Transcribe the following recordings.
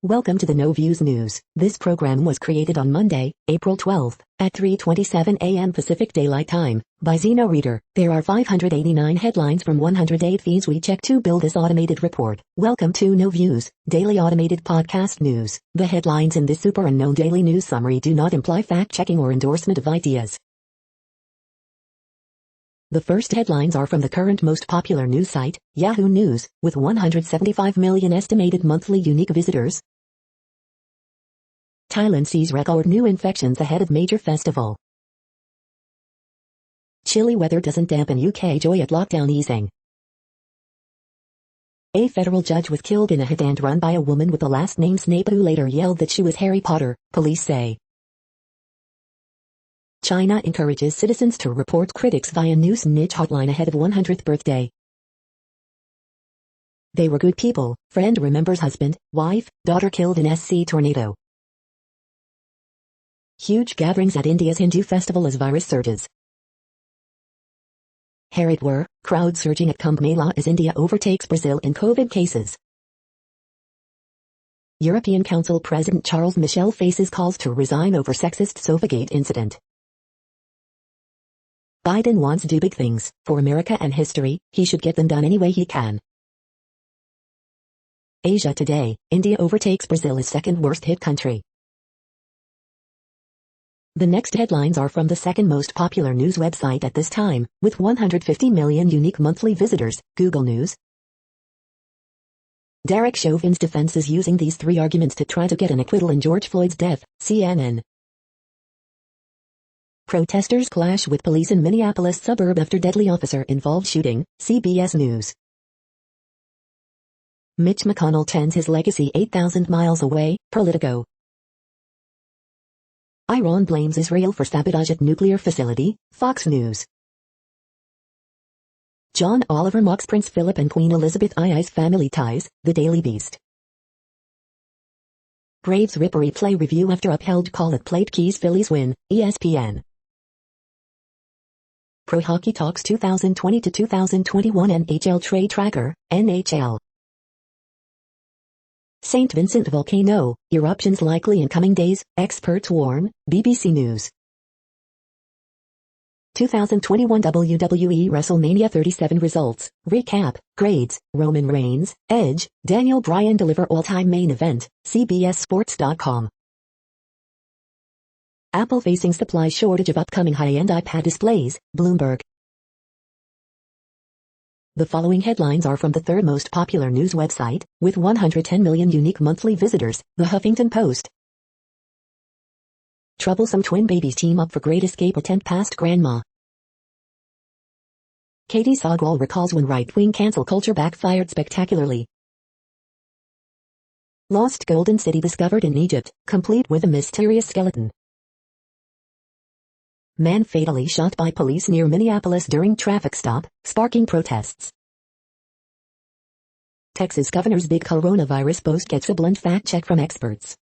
Welcome to the No Views News. This program was created on Monday, April 12th, at 3:27 a.m. Pacific Daylight Time, by Zeno Reader. There are 589 headlines from 108 feeds we check to build this automated report. Welcome to No Views, daily automated podcast news. The headlines in this super unknown daily news summary do not imply fact-checking or endorsement of ideas. The first headlines are from the current most popular news site, Yahoo News, with 175 million estimated monthly unique visitors. Thailand sees record new infections ahead of major festival. Chilly weather doesn't dampen UK joy at lockdown easing. A federal judge was killed in a hit-and-run by a woman with the last name Snape who later yelled that she was Harry Potter, police say. China encourages citizens to report critics via new snitch hotline ahead of 100th birthday. They were good people, friend remembers husband, wife, daughter killed in SC tornado. Huge gatherings at India's Hindu festival as virus surges. Haridwar, crowd surging at Kumbh Mela as India overtakes Brazil in COVID cases. European Council President Charles Michel faces calls to resign over sexist Sofagate incident. Biden wants to do big things for America and history, he should get them done any way he can. Asia Today, India overtakes Brazil as second worst hit country. The next headlines are from the second most popular news website at this time, with 150 million unique monthly visitors, Google News. Derek Chauvin's defense is using these three arguments to try to get an acquittal in George Floyd's death, CNN. Protesters clash with police in Minneapolis suburb after deadly officer-involved shooting, CBS News. Mitch McConnell tends his legacy 8,000 miles away, Politico. Iran blames Israel for sabotage at nuclear facility, Fox News. John Oliver mocks Prince Philip and Queen Elizabeth II's family ties, The Daily Beast. Braves rip replay review after upheld call at plate Keys Phillies win, ESPN. Pro Hockey Talks 2020 to 2021 NHL Trade Tracker, NHL. St. Vincent volcano, eruptions likely in coming days, experts warn, BBC News. 2021 WWE WrestleMania 37 results, recap, grades, Roman Reigns, Edge, Daniel Bryan deliver all-time main event, CBSSports.com. Apple facing supply shortage of upcoming high-end iPad displays, Bloomberg. The following headlines are from the third most popular news website, with 110 million unique monthly visitors, The Huffington Post. Troublesome twin babies team up for great escape attempt past grandma. Katie Sagal recalls when right-wing cancel culture backfired spectacularly. Lost Golden City discovered in Egypt, complete with a mysterious skeleton. Man fatally shot by police near Minneapolis during traffic stop, sparking protests. Texas governor's big coronavirus boast gets a blunt fact check from experts.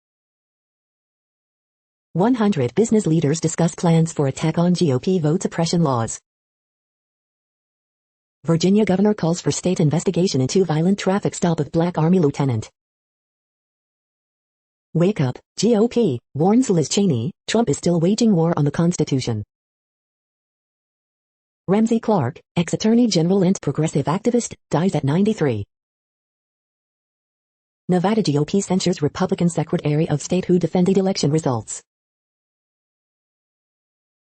100 business leaders discuss plans for attack on GOP vote suppression laws. Virginia governor calls for state investigation into violent traffic stop of Black Army lieutenant. Wake up, GOP, warns Liz Cheney, Trump is still waging war on the Constitution. Ramsey Clark, ex-attorney general and progressive activist, dies at 93. Nevada GOP censures Republican Secretary of State who defended election results.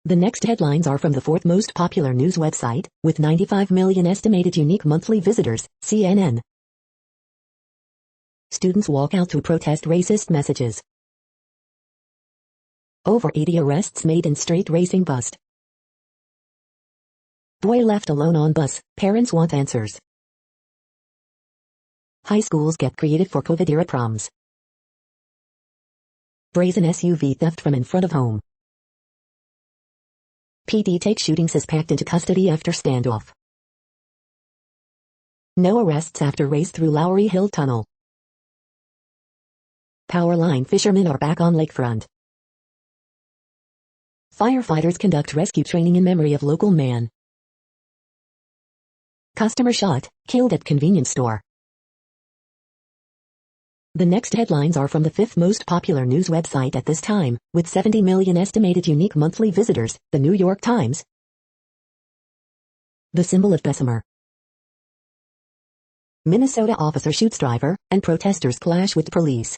The next headlines are from the fourth most popular news website, with 95 million estimated unique monthly visitors, CNN. Students walk out to protest racist messages. Over 80 arrests made in street racing bust. Boy left alone on bus, parents want answers. High schools get creative for COVID-era proms. Brazen SUV theft from in front of home. PD takes shooting suspect into custody after standoff. No arrests after race through Lowry Hill Tunnel. Powerline fishermen are back on lakefront. Firefighters conduct rescue training in memory of local man. Customer shot, killed at convenience store. The next headlines are from the fifth most popular news website at this time, with 70 million estimated unique monthly visitors, the New York Times. The symbol of Bessemer. Minnesota officer shoots driver, and protesters clash with police.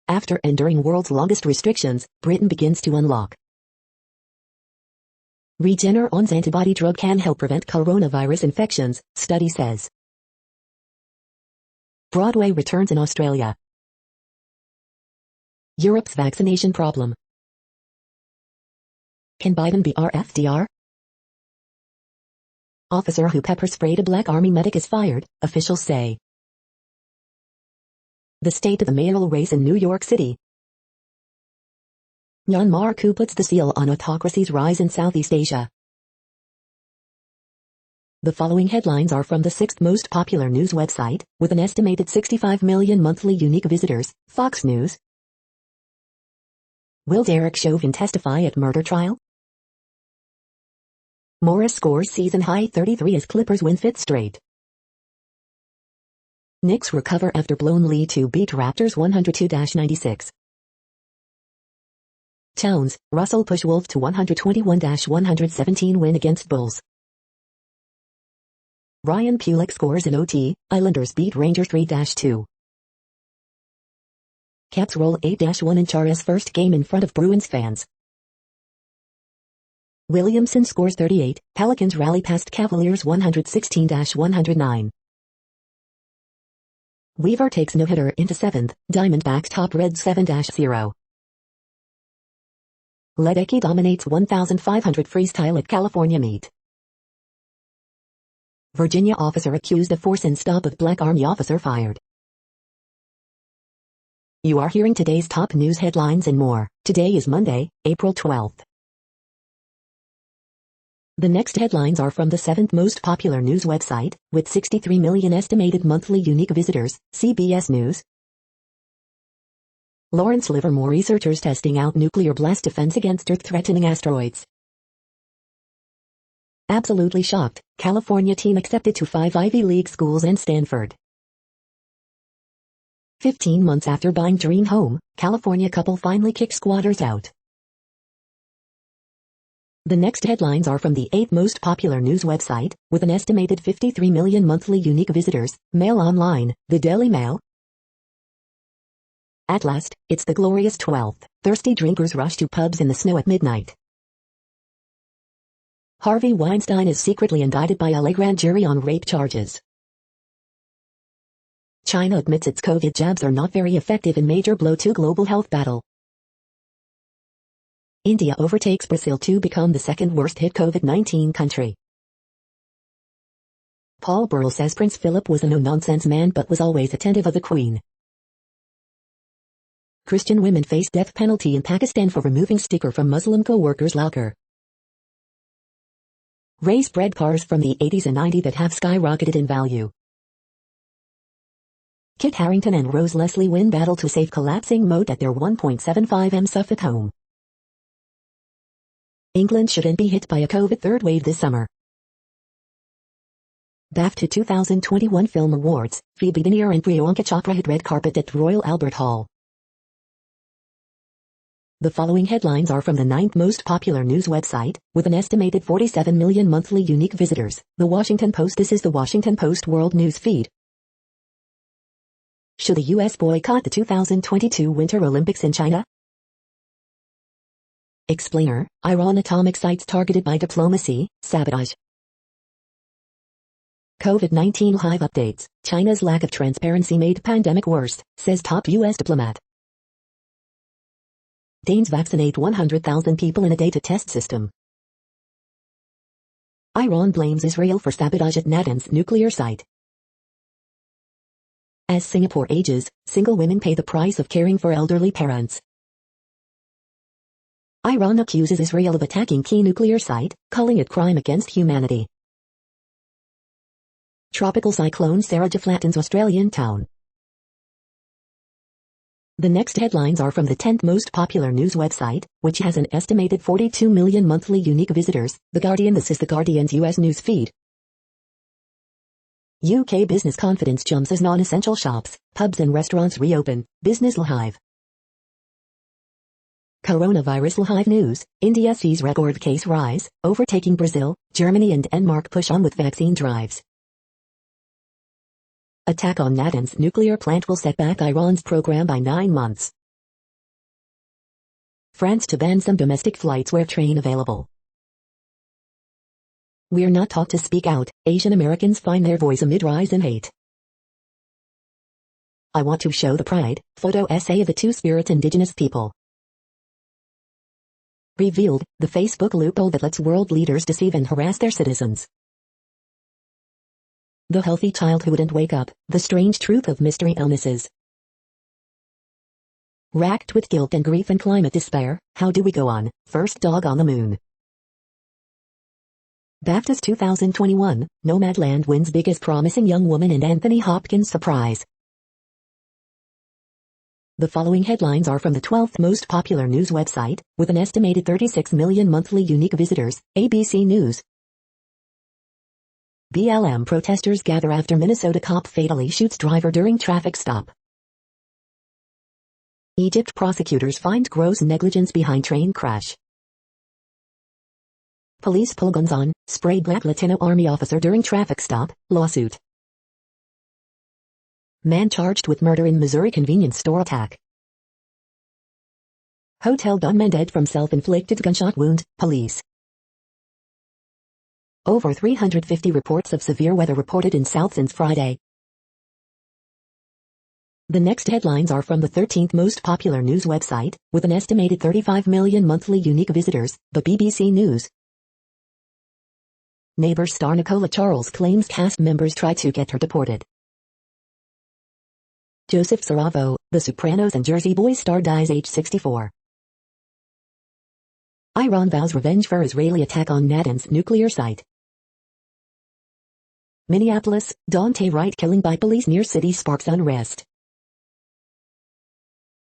After and during world's longest restrictions, Britain begins to unlock. Regeneron's antibody drug can help prevent coronavirus infections, study says. Broadway returns in Australia. Europe's vaccination problem. Can Biden be FDR? Officer who pepper sprayed a black army medic is fired, officials say. The state of the mayoral race in New York City. Myanmar coup puts the seal on autocracy's rise in Southeast Asia. The following headlines are from the sixth most popular news website, with an estimated 65 million monthly unique visitors, Fox News. Will Derek Chauvin testify at murder trial? Morris scores season-high 33 as Clippers win fifth straight. Knicks recover after blown lead to beat Raptors 102-96. Towns, Russell push Wolves to 121-117 win against Bulls. Ryan Pulick scores in OT, Islanders beat Rangers 3-2. Caps roll 8-1 in Chara's first game in front of Bruins fans. Williamson scores 38, Pelicans rally past Cavaliers 116-109. Weaver takes no-hitter into seventh, Diamondbacks top Reds 7-0. Ledecky dominates 1,500 freestyle at California meet. Virginia officer accused of force and stop of Black Army officer fired. You are hearing today's top news headlines and more. Today is Monday, April 12th. The next headlines are from the seventh most popular news website, with 63 million estimated monthly unique visitors, CBS News. Lawrence Livermore researchers testing out nuclear blast defense against Earth-threatening asteroids. Absolutely shocked, California team accepted to 5 Ivy League schools and Stanford. 15 months after buying dream home, California couple finally kicks squatters out. The next headlines are from the eighth most popular news website, with an estimated 53 million monthly unique visitors, Mail Online, the Daily Mail. At last, it's the glorious 12th. Thirsty drinkers rush to pubs in the snow at midnight. Harvey Weinstein is secretly indicted by LA grand jury on rape charges. China admits its COVID jabs are not very effective in major blow to global health battle. India overtakes Brazil to become the second worst hit COVID-19 country. Paul Burrell says Prince Philip was a no-nonsense man but was always attentive of the Queen. Christian women face death penalty in Pakistan for removing sticker from Muslim co-worker's locker. Race bred cars from the 80s and 90s that have skyrocketed in value. Kit Harington and Rose Leslie win battle to save collapsing moat at their 1.75m Suffolk home. England shouldn't be hit by a COVID third wave this summer. BAFTA 2021 Film Awards, Phoebe Denier and Priyanka Chopra hit red carpet at Royal Albert Hall. The following headlines are from the ninth most popular news website, with an estimated 47 million monthly unique visitors, The Washington Post. This is The Washington Post World News Feed. Should the U.S. boycott the 2022 Winter Olympics in China? Explainer, Iran atomic sites targeted by diplomacy, sabotage. COVID-19 hive updates, China's lack of transparency made pandemic worse, says top U.S. diplomat. Danes vaccinate 100,000 people in a day to test system. Iran blames Israel for sabotage at Natanz nuclear site. As Singapore ages, single women pay the price of caring for elderly parents. Iran accuses Israel of attacking key nuclear site, calling it crime against humanity. Tropical cyclone Sarah flattens Australian town. The next headlines are from the 10th most popular news website, which has an estimated 42 million monthly unique visitors, The Guardian. This is The Guardian's U.S. news feed. UK business confidence jumps as non-essential shops, pubs and restaurants reopen. Business Live. Coronavirus Live news. India sees record case rise, overtaking Brazil. Germany and Denmark push on with vaccine drives. Attack on Natanz nuclear plant will set back Iran's program by 9 months. France to ban some domestic flights where train available. We're not taught to speak out. Asian Americans find their voice amid rise in hate. I want to show the pride. Photo essay of the Two-Spirit indigenous people. Revealed, the Facebook loophole that lets world leaders deceive and harass their citizens. The healthy child who wouldn't wake up, the strange truth of mystery illnesses. Racked with guilt and grief and climate despair, how do we go on? First dog on the moon. BAFTAs 2021, Nomadland wins biggest promising young woman and Anthony Hopkins surprise. The following headlines are from the 12th most popular news website, with an estimated 36 million monthly unique visitors, ABC News. BLM protesters gather after Minnesota cop fatally shoots driver during traffic stop. Egypt prosecutors find gross negligence behind train crash. Police pull guns on, spray black Latino Army officer during traffic stop, lawsuit. Man charged with murder in Missouri convenience store attack. Hotel gunman dead from self-inflicted gunshot wound, police. Over 350 reports of severe weather reported in South since Friday. The next headlines are from the 13th most popular news website, with an estimated 35 million monthly unique visitors, the BBC News. Neighbor star Nicola Charles claims cast members try to get her deported. Joseph Saravo, The Sopranos and Jersey Boys star dies age 64. Iran vows revenge for Israeli attack on Natanz nuclear site. Minneapolis, Daunte Wright killing by police near city sparks unrest.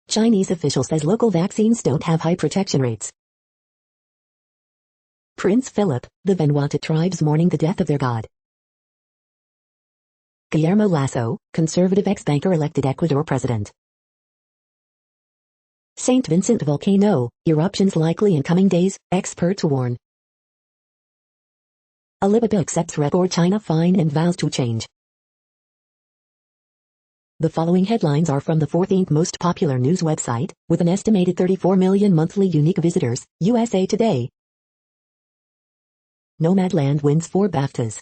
Chinese official says local vaccines don't have high protection rates. Prince Philip, the Vanuatu tribes mourning the death of their god. Guillermo Lasso, conservative ex-banker elected Ecuador president. St. Vincent volcano, eruptions likely in coming days, experts warn. Alibaba accepts record China fine and vows to change. The following headlines are from the 14th most popular news website, with an estimated 34 million monthly unique visitors, USA Today. Nomadland wins 4 BAFTAs.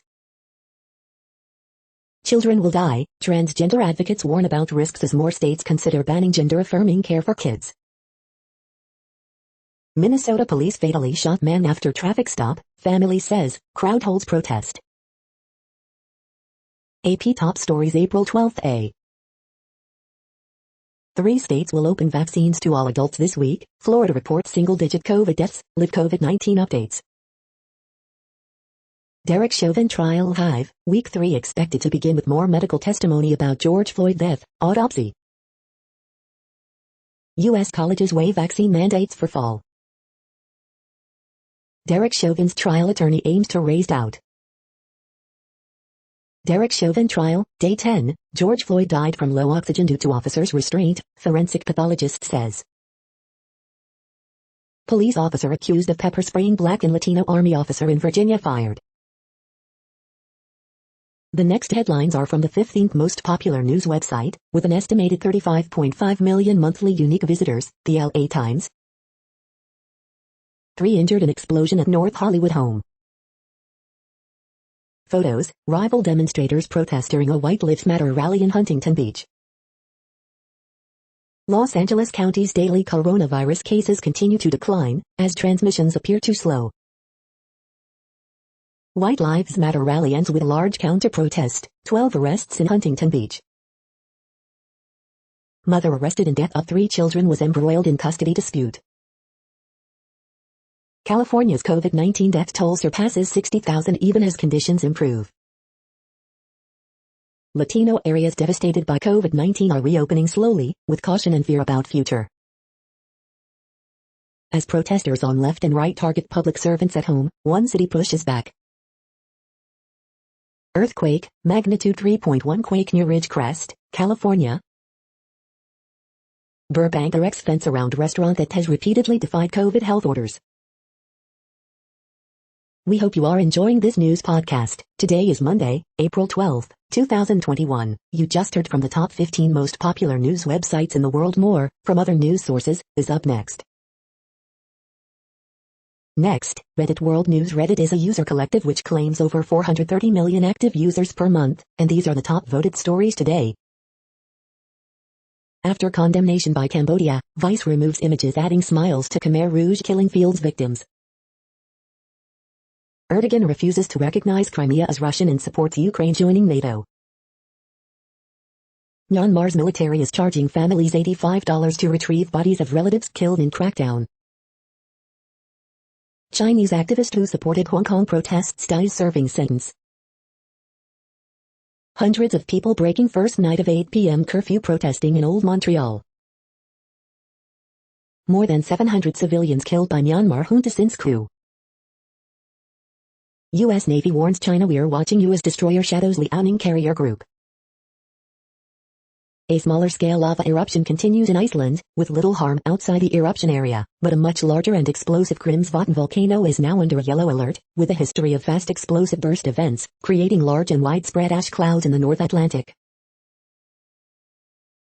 Children will die, transgender advocates warn about risks as more states consider banning gender-affirming care for kids. Minnesota police fatally shot man after traffic stop, family says, crowd holds protest. AP Top Stories April 12th. 3 states will open vaccines to all adults this week. Florida reports single-digit COVID deaths. Live COVID-19 updates. Derek Chauvin trial Hive, week 3 expected to begin with more medical testimony about George Floyd death, autopsy. U.S. colleges waive vaccine mandates for fall. Derek Chauvin's trial attorney aims to raise doubt. Derek Chauvin trial, day 10, George Floyd died from low oxygen due to officer's restraint, forensic pathologist says. Police officer accused of pepper spraying black and Latino Army officer in Virginia fired. The next headlines are from the 15th most popular news website, with an estimated 35.5 million monthly unique visitors, the LA Times. 3 injured in explosion at North Hollywood home. Photos, rival demonstrators protest during a White Lives Matter rally in Huntington Beach. Los Angeles County's daily coronavirus cases continue to decline, as transmissions appear to slow. White Lives Matter rally ends with large counter-protest, 12 arrests in Huntington Beach. Mother arrested in death of 3 children was embroiled in custody dispute. California's COVID-19 death toll surpasses 60,000 even as conditions improve. Latino areas devastated by COVID-19 are reopening slowly, with caution and fear about future. As protesters on left and right target public servants at home, one city pushes back. Earthquake, magnitude 3.1 quake near Ridge Crest, California. Burbank erects fence around restaurant that has repeatedly defied COVID health orders. We hope you are enjoying this news podcast. Today is Monday, April 12, 2021. You just heard from the top 15 most popular news websites in the world. More from other news sources is up next. Next, Reddit World News. Reddit is a user collective which claims over 430 million active users per month, and these are the top voted stories today. After condemnation by Cambodia, Vice removes images adding smiles to Khmer Rouge killing fields victims. Erdogan refuses to recognize Crimea as Russian and supports Ukraine joining NATO. Myanmar's military is charging families $85 to retrieve bodies of relatives killed in crackdown. Chinese activist who supported Hong Kong protests dies serving sentence. Hundreds of people breaking first night of 8 p.m. curfew protesting in Old Montreal. More than 700 civilians killed by Myanmar junta since coup. U.S. Navy warns China we're watching U.S. destroyer shadows Liaoning carrier group. A smaller-scale lava eruption continues in Iceland, with little harm outside the eruption area, but a much larger and explosive Grímsvötn volcano is now under a yellow alert, with a history of fast explosive burst events, creating large and widespread ash clouds in the North Atlantic.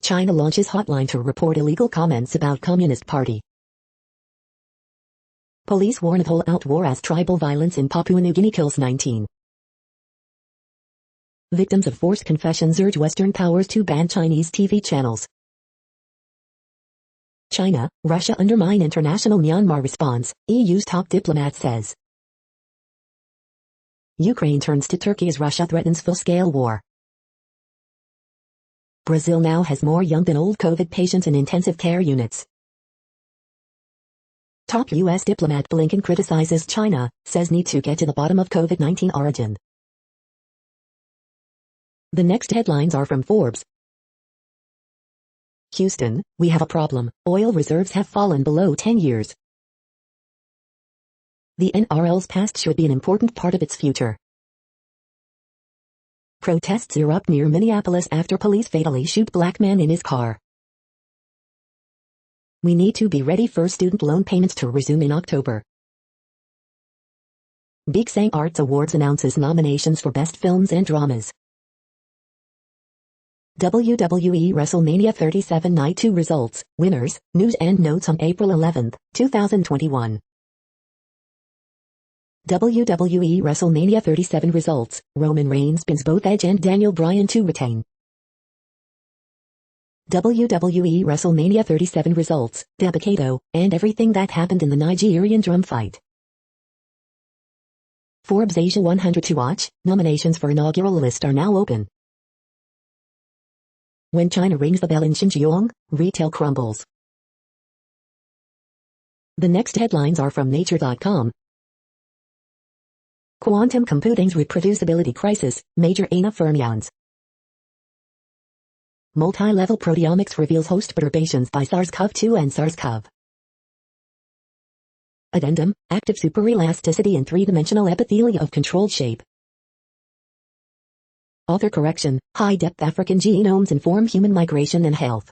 China launches hotline to report illegal comments about Communist Party. Police warn of all-out war as tribal violence in Papua New Guinea kills 19. Victims of forced confessions urge Western powers to ban Chinese TV channels. China, Russia undermine international Myanmar response, EU's top diplomat says. Ukraine turns to Turkey as Russia threatens full-scale war. Brazil now has more young than old COVID patients in intensive care units. Top U.S. diplomat Blinken criticizes China, says need to get to the bottom of COVID-19 origin. The next headlines are from Forbes. Houston, we have a problem. Oil reserves have fallen below 10 years. The NRL's past should be an important part of its future. Protests erupt near Minneapolis after police fatally shoot black man in his car. We need to be ready for student loan payments to resume in October. Big Sang Arts Awards announces nominations for Best Films and Dramas. WWE WrestleMania 37 Night 2 results, winners, news and notes on April 11, 2021. WWE WrestleMania 37 results, Roman Reigns pins both Edge and Daniel Bryan to retain. WWE WrestleMania 37 results, Dabba-Kato, and everything that happened in the Nigerian drum fight. Forbes Asia 100 to watch, nominations for inaugural list are now open. When China rings the bell in Xinjiang, retail crumbles. The next headlines are from Nature.com. Quantum computing's reproducibility crisis, major ANA fermions. Multi-level proteomics reveals host perturbations by SARS-CoV-2 and SARS-CoV. Addendum, active superelasticity in three-dimensional epithelia of controlled shape. Author correction, high-depth African genomes inform human migration and health.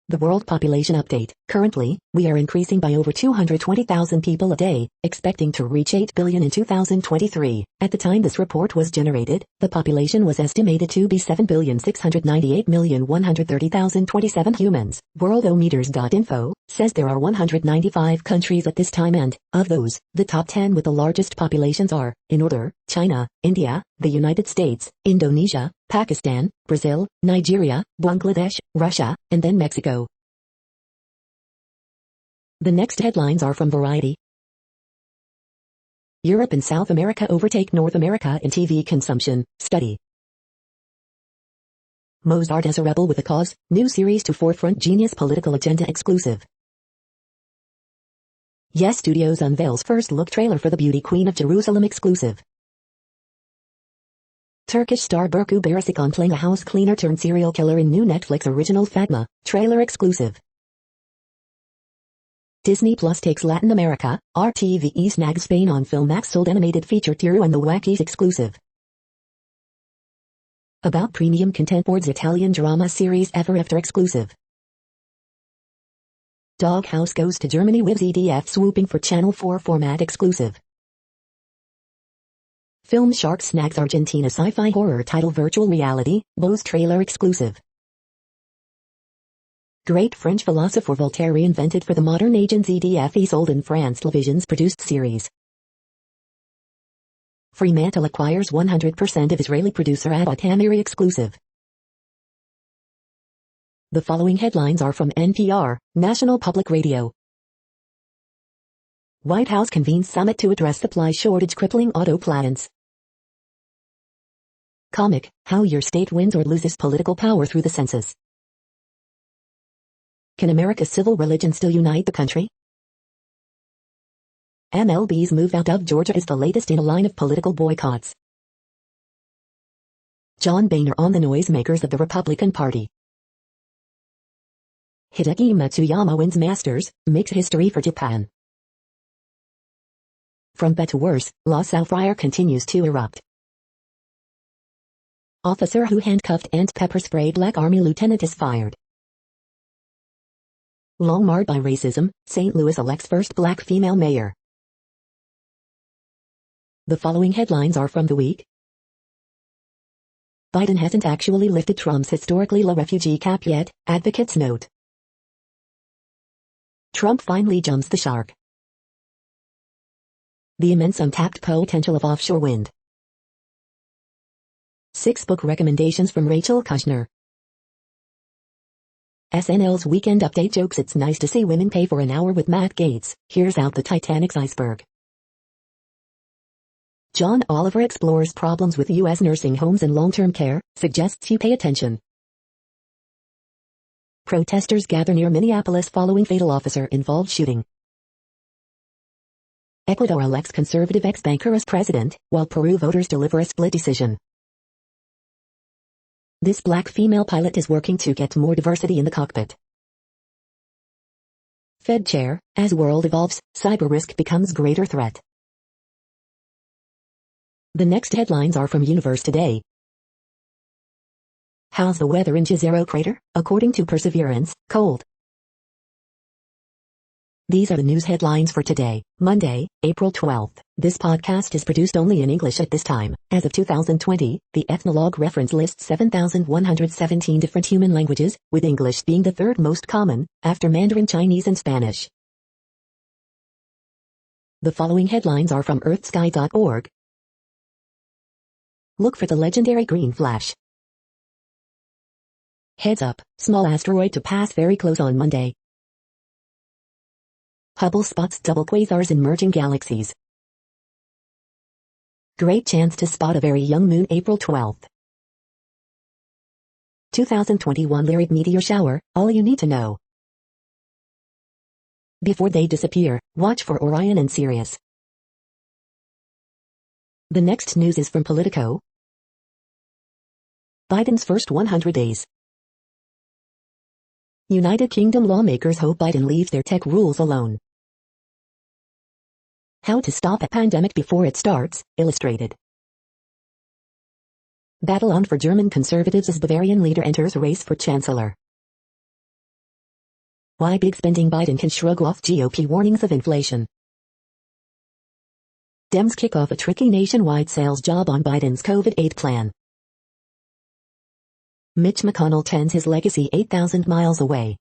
The World Population Update. Currently, we are increasing by over 220,000 people a day, expecting to reach 8 billion in 2023. At the time this report was generated, the population was estimated to be 7,698,130,027 humans. Worldometers.info says there are 195 countries at this time and, of those, the top 10 with the largest populations are, in order, China, India, the United States, Indonesia, Pakistan, Brazil, Nigeria, Bangladesh, Russia, and then Mexico. The next headlines are from Variety. Europe and South America overtake North America in TV consumption, study. Mozart as a rebel with a cause, new series to forefront genius political agenda exclusive. Yes Studios unveils first look trailer for the Beauty Queen of Jerusalem exclusive. Turkish star Burcu Barisikan playing a house cleaner turned serial killer in new Netflix original Fatma, trailer exclusive. Disney Plus takes Latin America, RTVE snags Spain on Film Max sold animated feature Tiru and the Wackies exclusive. About premium content boards Italian drama series Ever After exclusive. Doghouse goes to Germany with ZDF swooping for Channel 4 format exclusive. Film Shark snags Argentina sci-fi horror title Virtual Reality, Bose trailer exclusive. Great French philosopher Voltaire reinvented for the modern age in ZDF sold in France Television's produced series. Fremantle acquires 100% of Israeli producer Abbott Hamiri exclusive. The following headlines are from NPR, National Public Radio. White House convenes summit to address supply shortage crippling auto plants. Comic, how your state wins or loses political power through the census. Can America's civil religion still unite the country? MLB's move out of Georgia is the latest in a line of political boycotts. John Boehner on the noisemakers of the Republican Party. Hideki Matsuyama wins Masters, makes history for Japan. From bad to worse, La Salle fire continues to erupt. Officer who handcuffed and pepper-sprayed Black Army lieutenant is fired. Long marred by racism, St. Louis elects first black female mayor. The following headlines are from The Week. Biden hasn't actually lifted Trump's historically low refugee cap yet, advocates note. Trump finally jumps the shark. The immense untapped potential of offshore wind. 6 book recommendations from Rachel Kushner. SNL's Weekend Update jokes it's nice to see women pay for an hour with Matt Gaetz, here's out the Titanic's iceberg. John Oliver explores problems with U.S. nursing homes and long-term care, suggests you pay attention. Protesters gather near Minneapolis following fatal officer-involved shooting. Ecuador elects conservative ex-banker as president, while Peru voters deliver a split decision. This black female pilot is working to get more diversity in the cockpit. Fed chair, as world evolves, cyber risk becomes greater threat. The next headlines are from Universe Today. How's the weather in Jezero crater? According to Perseverance, cold. These are the news headlines for today, Monday, April 12th. This podcast is produced only in English at this time. As of 2020, the Ethnologue reference lists 7,117 different human languages, with English being the third most common, after Mandarin Chinese and Spanish. The following headlines are from earthsky.org. Look for the legendary green flash. Heads up, small asteroid to pass very close on Monday. Hubble spots double quasars in merging galaxies. Great chance to spot a very young moon April 12th. 2021 Lyrid meteor shower, all you need to know. Before they disappear, watch for Orion and Sirius. The next news is from Politico. Biden's first 100 days. United Kingdom lawmakers hope Biden leaves their tech rules alone. How to stop a pandemic before it starts, illustrated. Battle on for German conservatives as Bavarian leader enters race for chancellor. Why big spending Biden can shrug off GOP warnings of inflation. Dems kick off a tricky nationwide sales job on Biden's COVID aid plan. Mitch McConnell tends his legacy 8,000 miles away.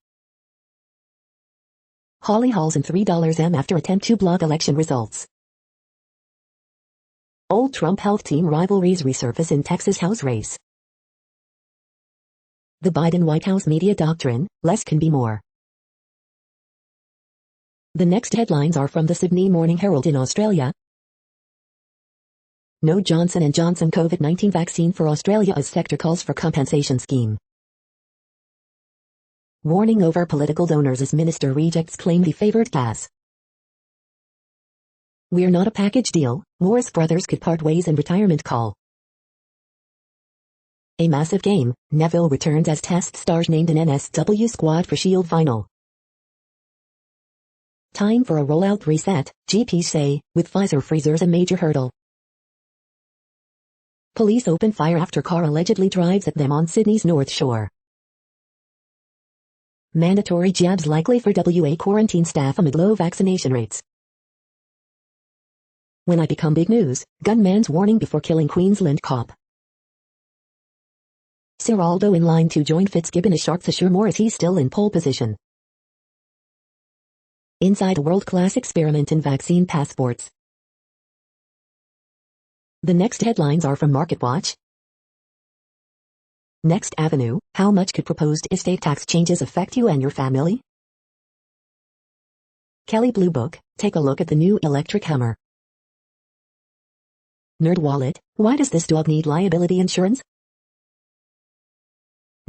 Holly hauls in $3 after attempt to block election results. Old Trump health team rivalries resurface in Texas House race. The Biden White House media doctrine, less can be more. The next headlines are from the Sydney Morning Herald in Australia. No Johnson & Johnson COVID-19 vaccine for Australia as sector calls for compensation scheme. Warning over political donors as minister rejects claim the favored gas. We're not a package deal, Morris brothers could part ways in retirement call. A massive game, Neville returns as test stars named an NSW squad for Shield final. Time for a rollout reset, GPs say, with Pfizer freezers a major hurdle. Police open fire after car allegedly drives at them on Sydney's North Shore. Mandatory jabs likely for WA quarantine staff amid low vaccination rates. When I become big news, gunman's warning before killing Queensland cop. Sir Aldo in line to join Fitzgibbon as sharks assure more as he's still in pole position. Inside a world-class experiment in vaccine passports. The next headlines are from MarketWatch. Next Avenue, how much could proposed estate tax changes affect you and your family? Kelly Blue Book, take a look at the new electric Hummer. NerdWallet, why does this dog need liability insurance?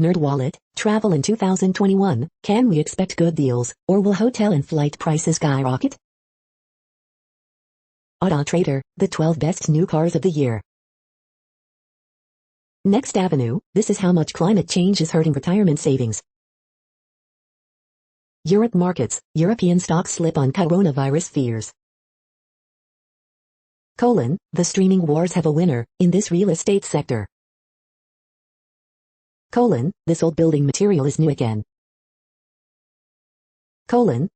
NerdWallet, travel in 2021, can we expect good deals, or will hotel and flight prices skyrocket? Auto Trader, the 12 best new cars of the year. Next Avenue, this is how much climate change is hurting retirement savings. Europe markets, European stocks slip on coronavirus fears. The streaming wars have a winner, in this real estate sector. This old building material is new again.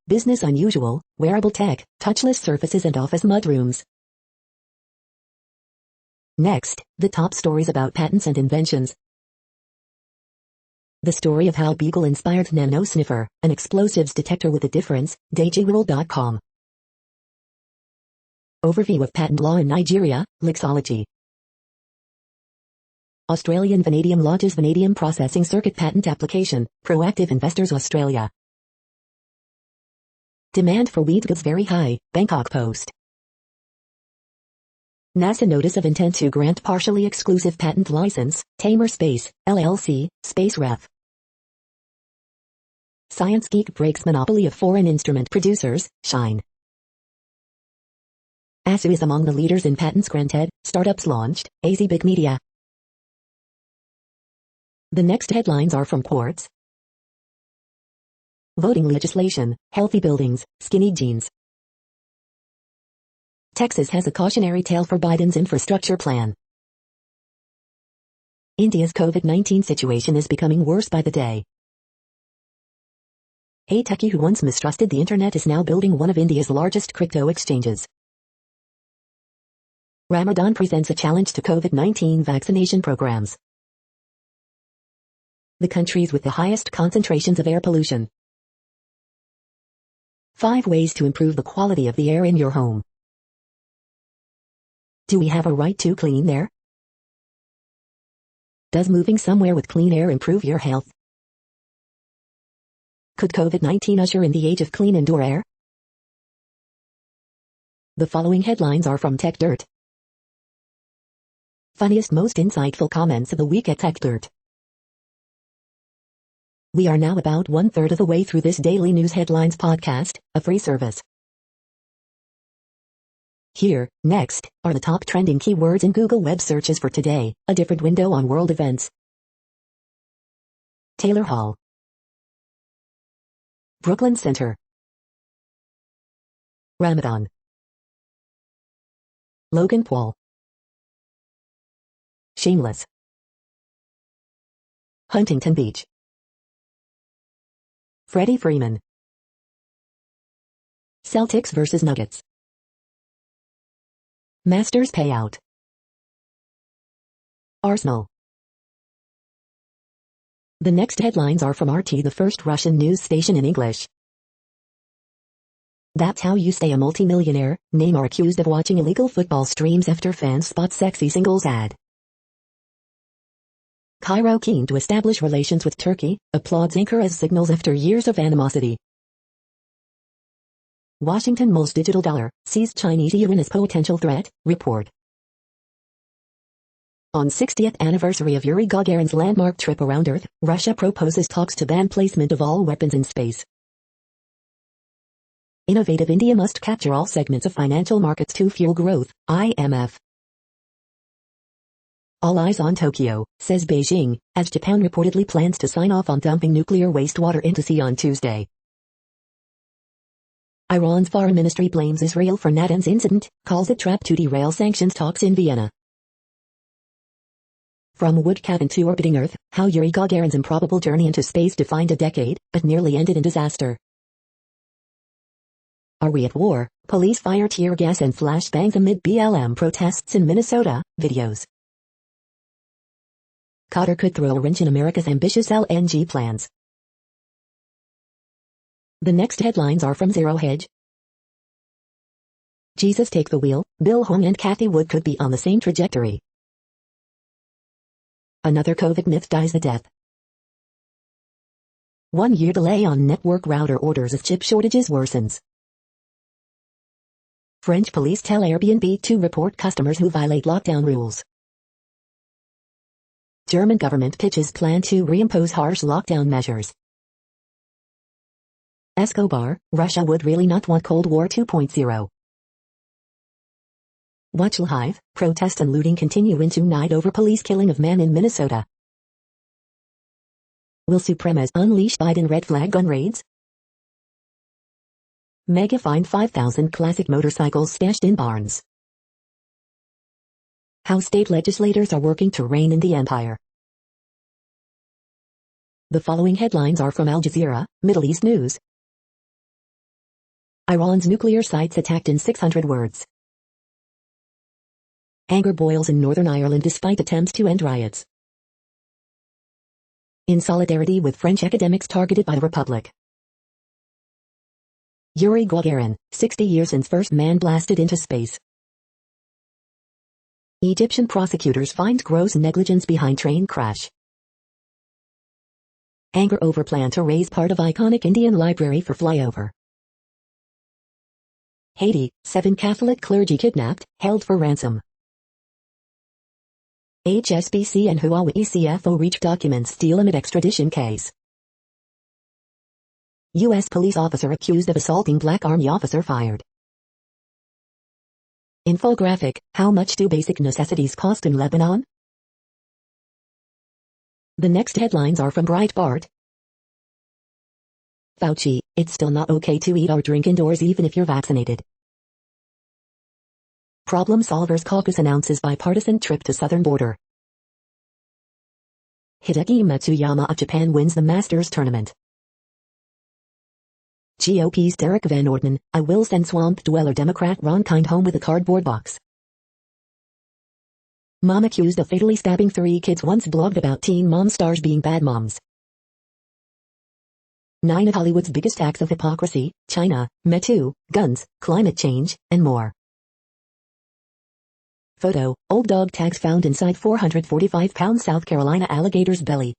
Business unusual, wearable tech, touchless surfaces and office mudrooms. Next, the top stories about patents and inventions. The story of how Beagle inspired Nano Sniffer, an explosives detector with a difference, DailyWorld.com. Overview of patent law in Nigeria, Lixology. Australian Vanadium lodges vanadium processing circuit patent application, Proactive Investors Australia. Demand for weed goods very high, Bangkok Post. NASA notice of intent to grant partially exclusive patent license, Tamer Space, LLC, Space Ref. Science Geek breaks monopoly of foreign instrument producers, Shine. ASU is among the leaders in patents granted, startups launched, AZ Big Media. The next headlines are from Quartz. Voting legislation, healthy buildings, skinny jeans. Texas has a cautionary tale for Biden's infrastructure plan. India's COVID-19 situation is becoming worse by the day. A techie who once mistrusted the internet is now building one of India's largest crypto exchanges. Ramadan presents a challenge to COVID-19 vaccination programs. The countries with the highest concentrations of air pollution. 5 ways to improve the quality of the air in your home. Do we have a right to clean air? Does moving somewhere with clean air improve your health? Could COVID-19 usher in the age of clean indoor air? The following headlines are from Tech Dirt. Funniest most insightful comments of the week at Tech Dirt. We are now about 1/3 of the way through this daily news headlines podcast, a free service. Here, next, are the top trending keywords in Google web searches for today, a different window on world events. Taylor Hall. Brooklyn Center. Ramadan. Logan Paul. Shameless. Huntington Beach. Freddie Freeman. Celtics vs Nuggets. Masters payout. Arsenal. The next headlines are from RT, the first Russian news station in English. That's how you stay a multimillionaire. Neymar accused of watching illegal football streams after fans spot sexy singles ad. Cairo keen to establish relations with Turkey, applauds anchor as signals after years of animosity. Washington mulls digital dollar, sees Chinese yuan as potential threat, report. On 60th anniversary of Yuri Gagarin's landmark trip around Earth, Russia proposes talks to ban placement of all weapons in space. Innovative India must capture all segments of financial markets to fuel growth, IMF. All eyes on Tokyo, says Beijing, as Japan reportedly plans to sign off on dumping nuclear wastewater into sea on Tuesday. Iran's foreign ministry blames Israel for Natanz incident, calls it trap to derail sanctions talks in Vienna. From wood cabin to orbiting Earth, how Yuri Gagarin's improbable journey into space defined a decade, but nearly ended in disaster. Are we at war? Police fire tear gas and flashbangs amid BLM protests in Minnesota, videos. Qatar could throw a wrench in America's ambitious LNG plans. The next headlines are from Zero Hedge. Jesus take the wheel, Bill Hung and Kathy Wood could be on the same trajectory. Another COVID myth dies a death. 1 year delay on network router orders as chip shortages worsens. French police tell Airbnb to report customers who violate lockdown rules. German government pitches plan to reimpose harsh lockdown measures. Escobar, Russia would really not want Cold War 2.0. Watch live, protests and looting continue into night over police killing of man in Minnesota. Will supremacists unleash Biden red flag gun raids? Mega find 5,000 classic motorcycles stashed in barns. How state legislators are working to rein in the empire. The following headlines are from Al Jazeera, Middle East News. Iran's nuclear sites attacked in 600 words. Anger boils in Northern Ireland despite attempts to end riots. In solidarity with French academics targeted by the Republic. Yuri Gagarin, 60 years since first man blasted into space. Egyptian prosecutors find gross negligence behind train crash. Anger over plan to raise part of iconic Indian library for flyover. Haiti, 7 Catholic clergy kidnapped, held for ransom. HSBC and Huawei CFO reach documents deal amid extradition case. U.S. police officer accused of assaulting Black Army officer fired. Infographic, how much do basic necessities cost in Lebanon? The next headlines are from Breitbart. Fauci, it's still not okay to eat or drink indoors even if you're vaccinated. Problem Solvers Caucus announces bipartisan trip to southern border. Hideki Matsuyama of Japan wins the Masters tournament. GOP's Derek Van Orden, I will send swamp dweller Democrat Ron Kind home with a cardboard box. Mom accused of fatally stabbing 3 kids once blogged about teen mom stars being bad moms. 9 of Hollywood's biggest acts of hypocrisy, China, Me Too, guns, climate change, and more. Photo, old dog tags found inside 445-pound South Carolina alligator's belly.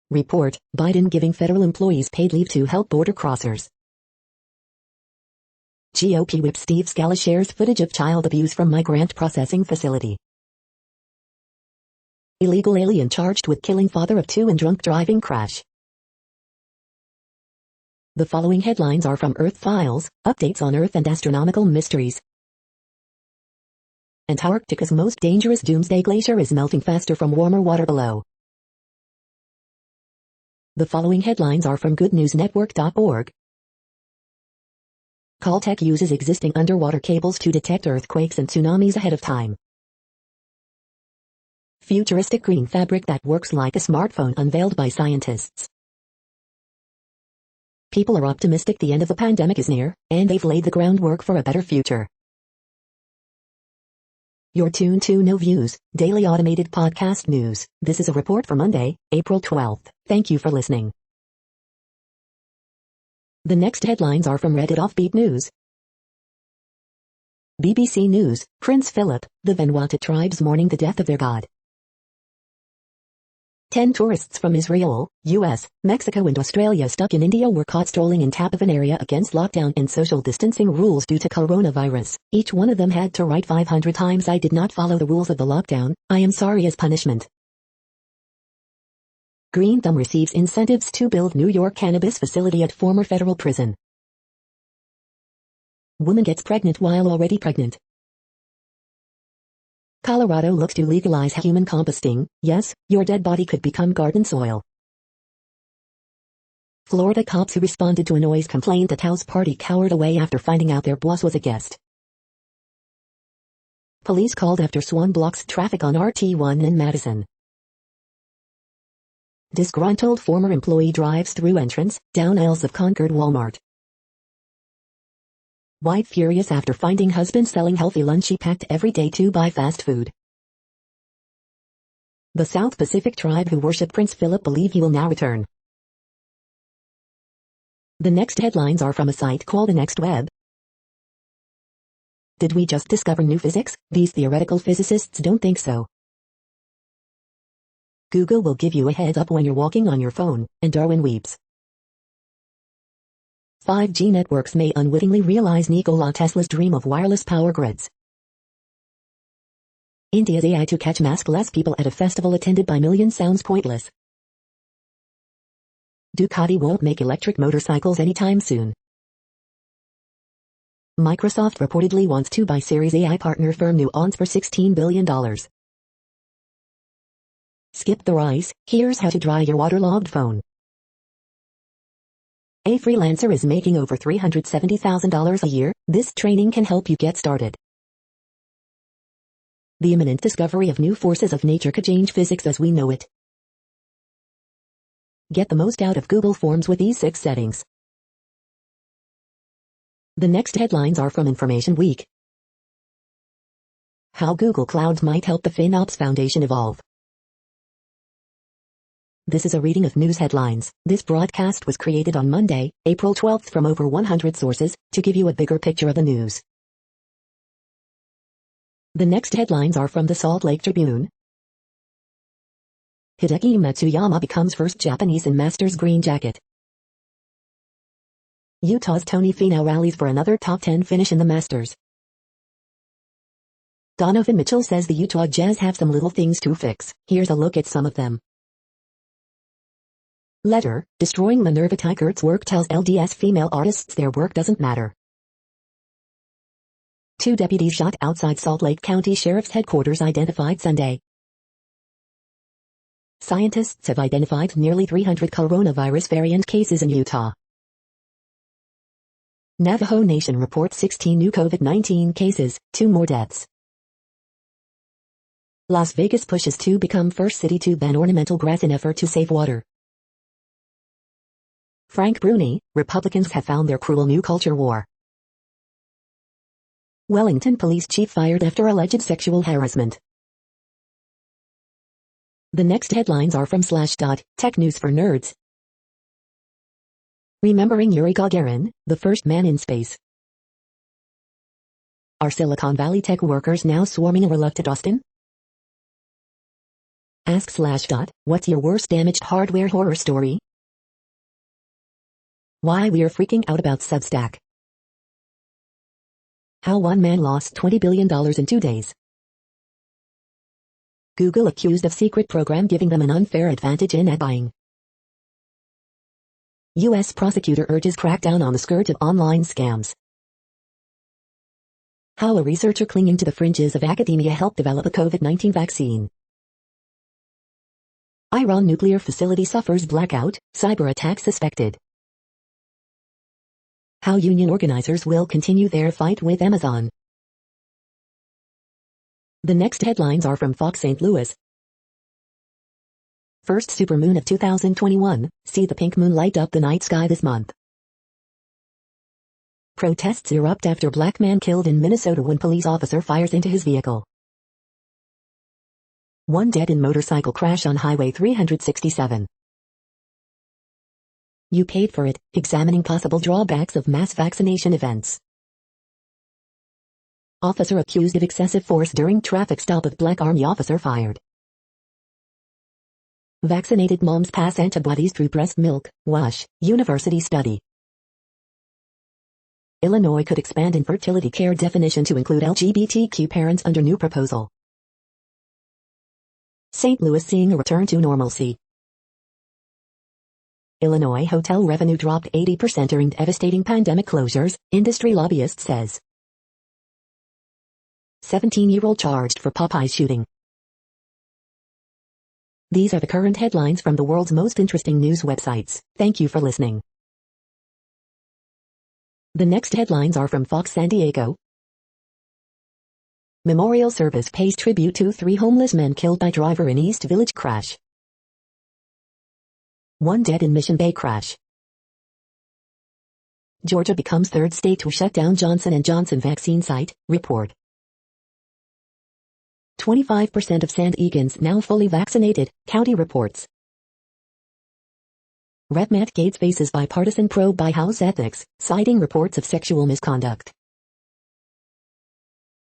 Report, Biden giving federal employees paid leave to help border crossers. GOP whip Steve Scala shares footage of child abuse from migrant processing facility. Illegal alien charged with killing father of 2 in drunk driving crash. The following headlines are from Earth Files, updates on Earth and astronomical mysteries. Antarctica's most dangerous doomsday glacier is melting faster from warmer water below. The following headlines are from goodnewsnetwork.org. Caltech uses existing underwater cables to detect earthquakes and tsunamis ahead of time. Futuristic green fabric that works like a smartphone unveiled by scientists. People are optimistic the end of the pandemic is near, and they've laid the groundwork for a better future. You're tuned to No Views, daily automated podcast news. This is a report for Monday, April 12th. Thank you for listening. The next headlines are from Reddit Offbeat News. BBC News, Prince Philip, the Vanuatu tribes mourning the death of their god. 10 tourists from Israel, US, Mexico and Australia stuck in India were caught strolling in Tapovan area against lockdown and social distancing rules due to coronavirus. Each one of them had to write 500 times I did not follow the rules of the lockdown, I am sorry as punishment. Green Thumb receives incentives to build New York cannabis facility at former federal prison. Woman gets pregnant while already pregnant. Colorado looks to legalize human composting. Yes, your dead body could become garden soil. Florida cops who responded to a noise complaint at house party cowered away after finding out their boss was a guest. Police called after Swan blocks traffic on RT1 in Madison. Disgruntled former employee drives through entrance, down aisles of Concord Walmart. Wife furious after finding husband selling healthy lunch she packed every day to buy fast food. The South Pacific tribe who worship Prince Philip believe he will now return. The next headlines are from a site called the Next Web. Did we just discover new physics? These theoretical physicists don't think so. Google will give you a heads up when you're walking on your phone, and Darwin weeps. 5G networks may unwittingly realize Nikola Tesla's dream of wireless power grids. India's AI to catch maskless people at a festival attended by millions sounds pointless. Ducati won't make electric motorcycles anytime soon. Microsoft reportedly wants to buy Series AI partner firm Nuance for $16 billion. Skip the rice, here's how to dry your waterlogged phone. A freelancer is making over $370,000 a year. This training can help you get started. The imminent discovery of new forces of nature could change physics as we know it. Get the most out of Google Forms with these 6 settings. The next headlines are from Information Week. How Google Clouds might help the FinOps Foundation evolve. This is a reading of news headlines. This broadcast was created on Monday, April 12th from over 100 sources, to give you a bigger picture of the news. The next headlines are from the Salt Lake Tribune. Hideki Matsuyama becomes first Japanese in Masters green jacket. Utah's Tony Finau rallies for another top 10 finish in the Masters. Donovan Mitchell says the Utah Jazz have some little things to fix. Here's a look at some of them. Letter, destroying Minerva Teichert's work tells LDS female artists their work doesn't matter. 2 deputies shot outside Salt Lake County Sheriff's headquarters identified Sunday. Scientists have identified nearly 300 coronavirus variant cases in Utah. Navajo Nation reports 16 new COVID-19 cases, 2 more deaths. Las Vegas pushes to become first city to ban ornamental grass in effort to save water. Frank Bruni, Republicans have found their cruel new culture war. Wellington police chief fired after alleged sexual harassment. The next headlines are from Slashdot, tech news for nerds. Remembering Yuri Gagarin, the first man in space. Are Silicon Valley tech workers now swarming a reluctant Austin? Ask Slashdot, what's your worst damaged hardware horror story? Why we're freaking out about Substack. How one man lost $20 billion in 2 days. Google accused of secret program giving them an unfair advantage in ad buying. U.S. prosecutor urges crackdown on the scourge of online scams. How a researcher clinging to the fringes of academia helped develop a COVID-19 vaccine. Iran nuclear facility suffers blackout, cyber attack suspected. How union organizers will continue their fight with Amazon. The next headlines are from Fox St. Louis. First supermoon of 2021, see the pink moon light up the night sky this month. Protests erupt after black man killed in Minnesota when police officer fires into his vehicle. 1 dead in motorcycle crash on Highway 367. You paid for it, examining possible drawbacks of mass vaccination events. Officer accused of excessive force during traffic stop of Black Army officer fired. Vaccinated moms pass antibodies through breast milk, wash, university study. Illinois could expand infertility care definition to include LGBTQ parents under new proposal. St. Louis seeing a return to normalcy. Illinois hotel revenue dropped 80% during devastating pandemic closures, industry lobbyist says. 17-year-old charged for Popeye's shooting. These are the current headlines from the world's most interesting news websites. Thank you for listening. The next headlines are from Fox San Diego. Memorial service pays tribute to 3 homeless men killed by driver in East Village crash. 1 dead in Mission Bay crash. Georgia becomes 3rd state to shut down Johnson & Johnson vaccine site, report. 25% of San Diegans now fully vaccinated, county reports. Rep. Matt Gaetz faces bipartisan probe by House Ethics, citing reports of sexual misconduct.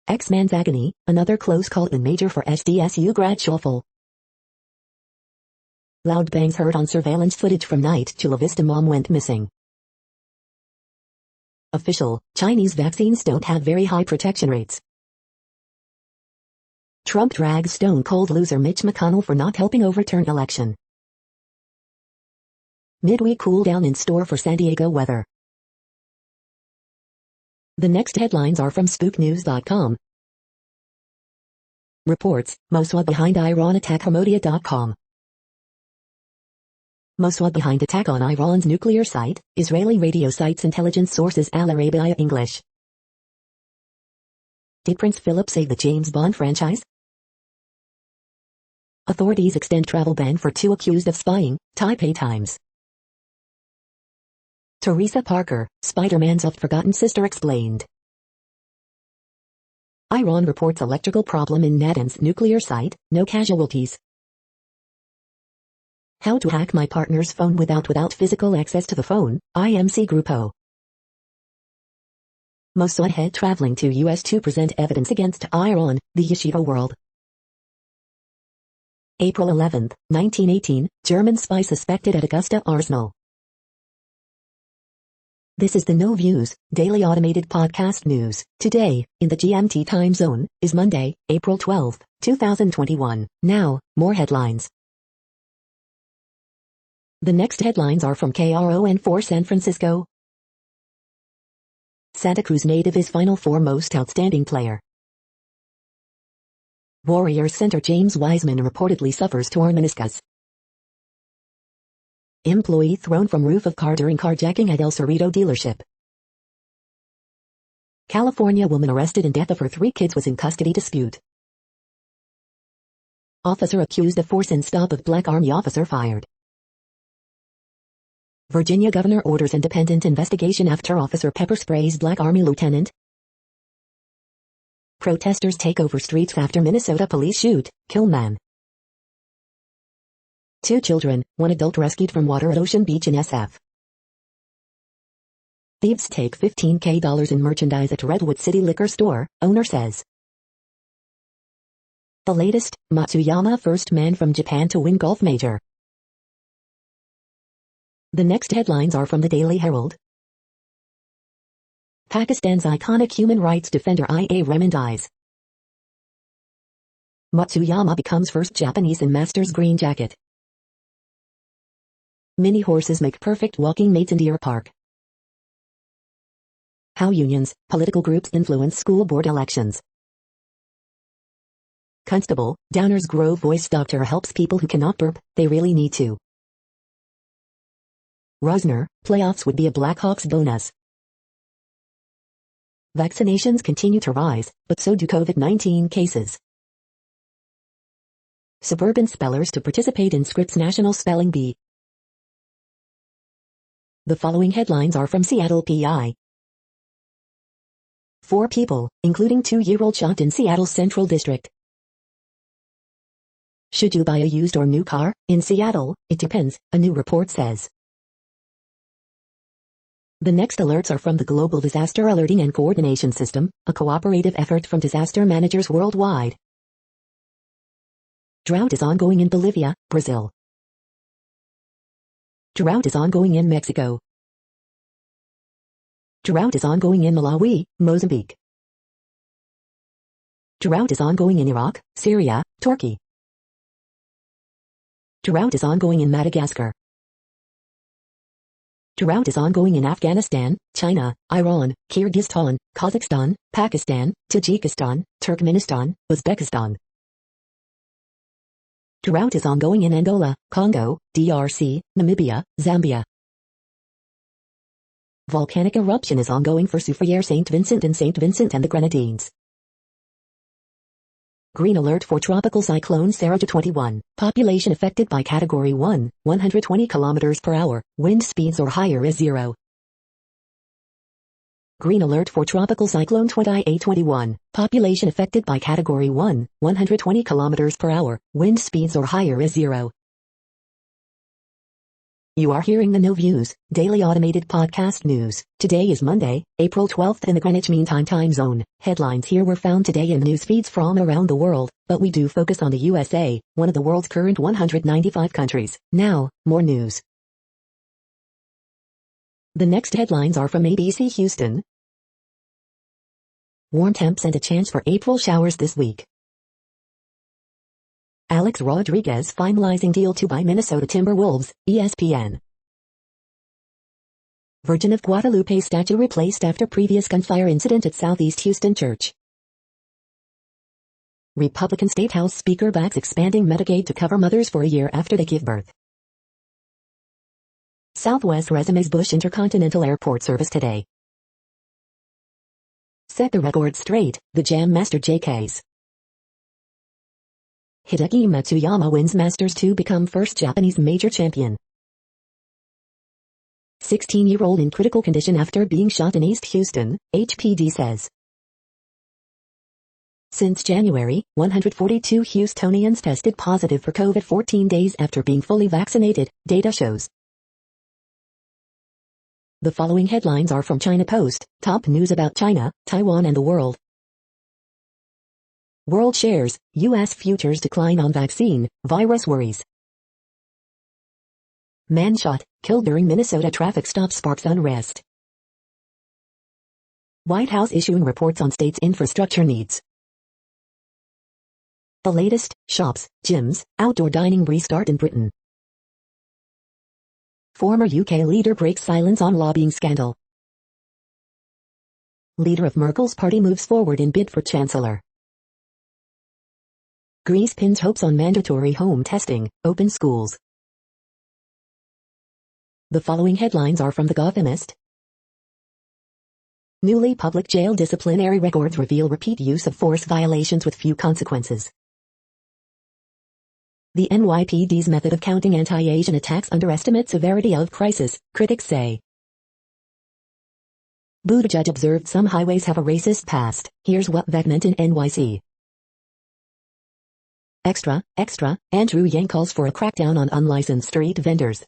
Ex-man's agony, another close call in major for SDSU grad shuffle. Loud bangs heard on surveillance footage from night Chula Vista mom went missing. Official, Chinese vaccines don't have very high protection rates. Trump drags stone-cold loser Mitch McConnell for not helping overturn election. Midweek cool down in store for San Diego weather. The next headlines are from spooknews.com. Reports, Mossad behind Iran attack Hamodia.com. Mossad behind attack on Iran's nuclear site, Israeli radio cites intelligence sources Al Arabiya English. Did Prince Philip save the James Bond franchise? Authorities extend travel ban for 2 accused of spying, Taipei Times. Teresa Parker, Spider-Man's oft-forgotten sister explained. Iran reports electrical problem in Natanz nuclear site, no casualties. How to hack my partner's phone without physical access to the phone, IMC Grupo. Mossad head traveling to U.S. to present evidence against Iran, the Yeshiva World. April 11, 1918, German spy suspected at Augusta Arsenal. This is the No Views, daily automated podcast news. Today, in the GMT time zone, is Monday, April 12, 2021. Now, more headlines. The next headlines are from KRON4 San Francisco. Santa Cruz native is Final Four most outstanding player. Warriors center James Wiseman reportedly suffers torn meniscus. Employee thrown from roof of car during carjacking at El Cerrito dealership. California woman arrested in death of her 3 kids was in custody dispute. Officer accused of force and stop of Black Army officer fired. Virginia governor orders independent investigation after officer pepper sprays Black Army lieutenant. Protesters take over streets after Minnesota police shoot, kill man. 2 children, 1 adult rescued from water at Ocean Beach in SF. Thieves take $15,000 in merchandise at Redwood City liquor store, owner says. The latest, Matsuyama first man from Japan to win golf major. The next headlines are from the Daily Herald. Pakistan's iconic human rights defender IA Rehman dies. Matsuyama becomes first Japanese in Masters green jacket. Mini horses make perfect walking mates in Deer Park. How unions, political groups influence school board elections. Constable, Downers Grove voice doctor helps people who cannot burp, they really need to. Rosner, playoffs would be a Blackhawks bonus. Vaccinations continue to rise, but so do COVID-19 cases. Suburban spellers to participate in Scripps National Spelling Bee. The following headlines are from Seattle PI. 4 people, including 2-year-old shot in Seattle's Central District. Should you buy a used or new car? In Seattle, it depends, a new report says. The next alerts are from the Global Disaster Alerting and Coordination System, a cooperative effort from disaster managers worldwide. Drought is ongoing in Bolivia, Brazil. Drought is ongoing in Mexico. Drought is ongoing in Malawi, Mozambique. Drought is ongoing in Iraq, Syria, Turkey. Drought is ongoing in Madagascar. Drought is ongoing in Afghanistan, China, Iran, Kyrgyzstan, Kazakhstan, Pakistan, Tajikistan, Turkmenistan, Uzbekistan. Drought is ongoing in Angola, Congo, DRC, Namibia, Zambia. Volcanic eruption is ongoing for Soufriere St. Vincent and the Grenadines. Green alert for tropical cyclone Sarah to 21. Population affected by category 1, 120 km per hour, wind speeds or higher is 0. Green alert for tropical cyclone 2821. Population affected by category 1, 120 km per hour, wind speeds or higher is 0. You are hearing the No Views, daily automated podcast news. Today is Monday, April 12th in the Greenwich Mean Time zone. Headlines here were found today in news feeds from around the world, but we do focus on the USA, one of the world's current 195 countries. Now, more news. The next headlines are from ABC Houston. Warm temps and a chance for April showers this week. Alex Rodriguez finalizing deal to buy Minnesota Timberwolves, ESPN. Virgin of Guadalupe statue replaced after previous gunfire incident at Southeast Houston Church. Republican State House Speaker backs expanding Medicaid to cover mothers for a year after they give birth. Southwest resumes Bush Intercontinental Airport service today. Set the record straight, the Jam Master JKs. Hideki Matsuyama wins Masters to become first Japanese major champion. 16-year-old in critical condition after being shot in East Houston, HPD says. Since January, 142 Houstonians tested positive for COVID 14 days after being fully vaccinated, data shows. The following headlines are from China Post, top news about China, Taiwan and the world. World shares, U.S. futures decline on vaccine, virus worries. Man shot, killed during Minnesota traffic stop sparks unrest. White House issuing reports on state's infrastructure needs. The latest, shops, gyms, outdoor dining restart in Britain. Former UK leader breaks silence on lobbying scandal. Leader of Merkel's party moves forward in bid for chancellor. Greece pins hopes on mandatory home testing, open schools. The following headlines are from The Gothamist. Newly public jail disciplinary records reveal repeat use of force violations with few consequences. The NYPD's method of counting anti-Asian attacks underestimate severity of crisis, critics say. Buttigieg observed some highways have a racist past. Here's what that meant in NYC. Extra, Andrew Yang calls for a crackdown on unlicensed street vendors.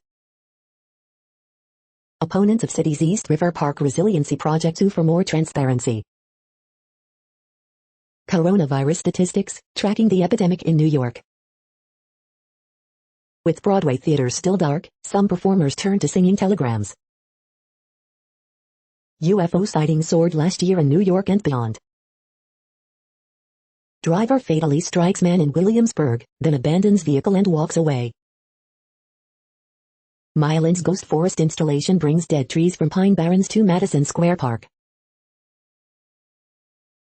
Opponents of city's East River Park Resiliency Project sue for more transparency. Coronavirus statistics, tracking the epidemic in New York. With Broadway theaters still dark, some performers turn to singing telegrams. UFO sightings soared last year in New York and beyond. Driver fatally strikes man in Williamsburg, then abandons vehicle and walks away. Mylands Ghost Forest installation brings dead trees from Pine Barrens to Madison Square Park.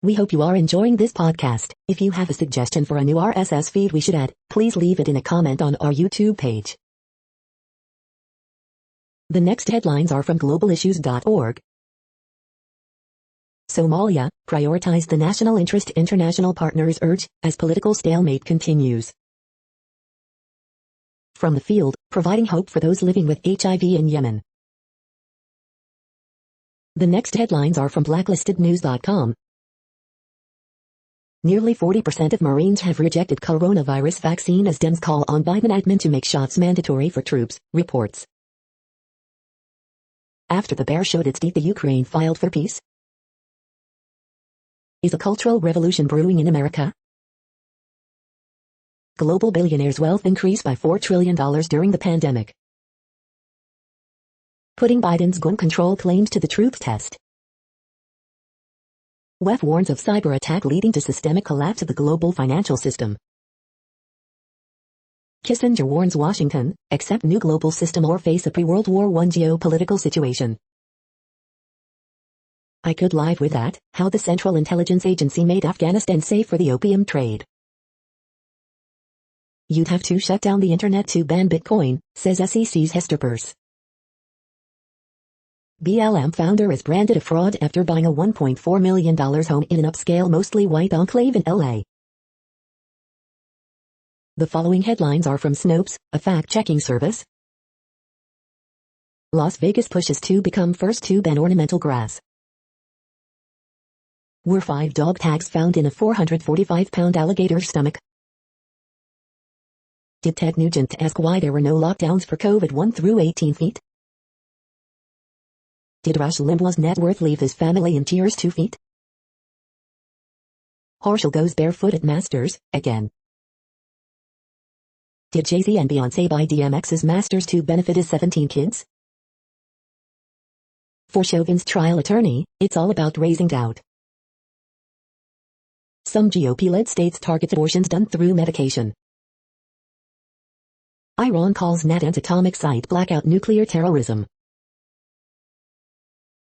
We hope you are enjoying this podcast. If you have a suggestion for a new RSS feed we should add, please leave it in a comment on our YouTube page. The next headlines are from globalissues.org. Somalia, prioritize the national interest, international partners urge, as political stalemate continues. From the field, providing hope for those living with HIV in Yemen. The next headlines are from blacklistednews.com. Nearly 40% of Marines have rejected coronavirus vaccine as Dems call on Biden admin to make shots mandatory for troops, reports. After the bear showed its teeth, the Ukraine filed for peace. Is a cultural revolution brewing in America? Global billionaires' wealth increased by $4 trillion during the pandemic. Putting Biden's gun control claims to the truth test. WEF warns of cyber attack leading to systemic collapse of the global financial system. Kissinger warns Washington, accept new global system or face a pre-World War I geopolitical situation. I could live with that, how the Central Intelligence Agency made Afghanistan safe for the opium trade. You'd have to shut down the internet to ban Bitcoin, says SEC's Hester Peirce. BLM founder is branded a fraud after buying a $1.4 million home in an upscale mostly white enclave in LA. The following headlines are from Snopes, a fact-checking service. Las Vegas pushes to become first to ban ornamental grass. Were 5 dog tags found in a 445-pound alligator's stomach? Did Ted Nugent ask why there were no lockdowns for COVID 1 through 18 feet? Did Rush Limbaugh's net worth leave his family in tears 2 feet? Horschel goes barefoot at Masters, again. Did Jay-Z and Beyoncé buy DMX's Masters to benefit his 17 kids? For Chauvin's trial attorney, it's all about raising doubt. Some GOP-led states target abortions done through medication. Iran calls Natanz atomic site blackout nuclear terrorism.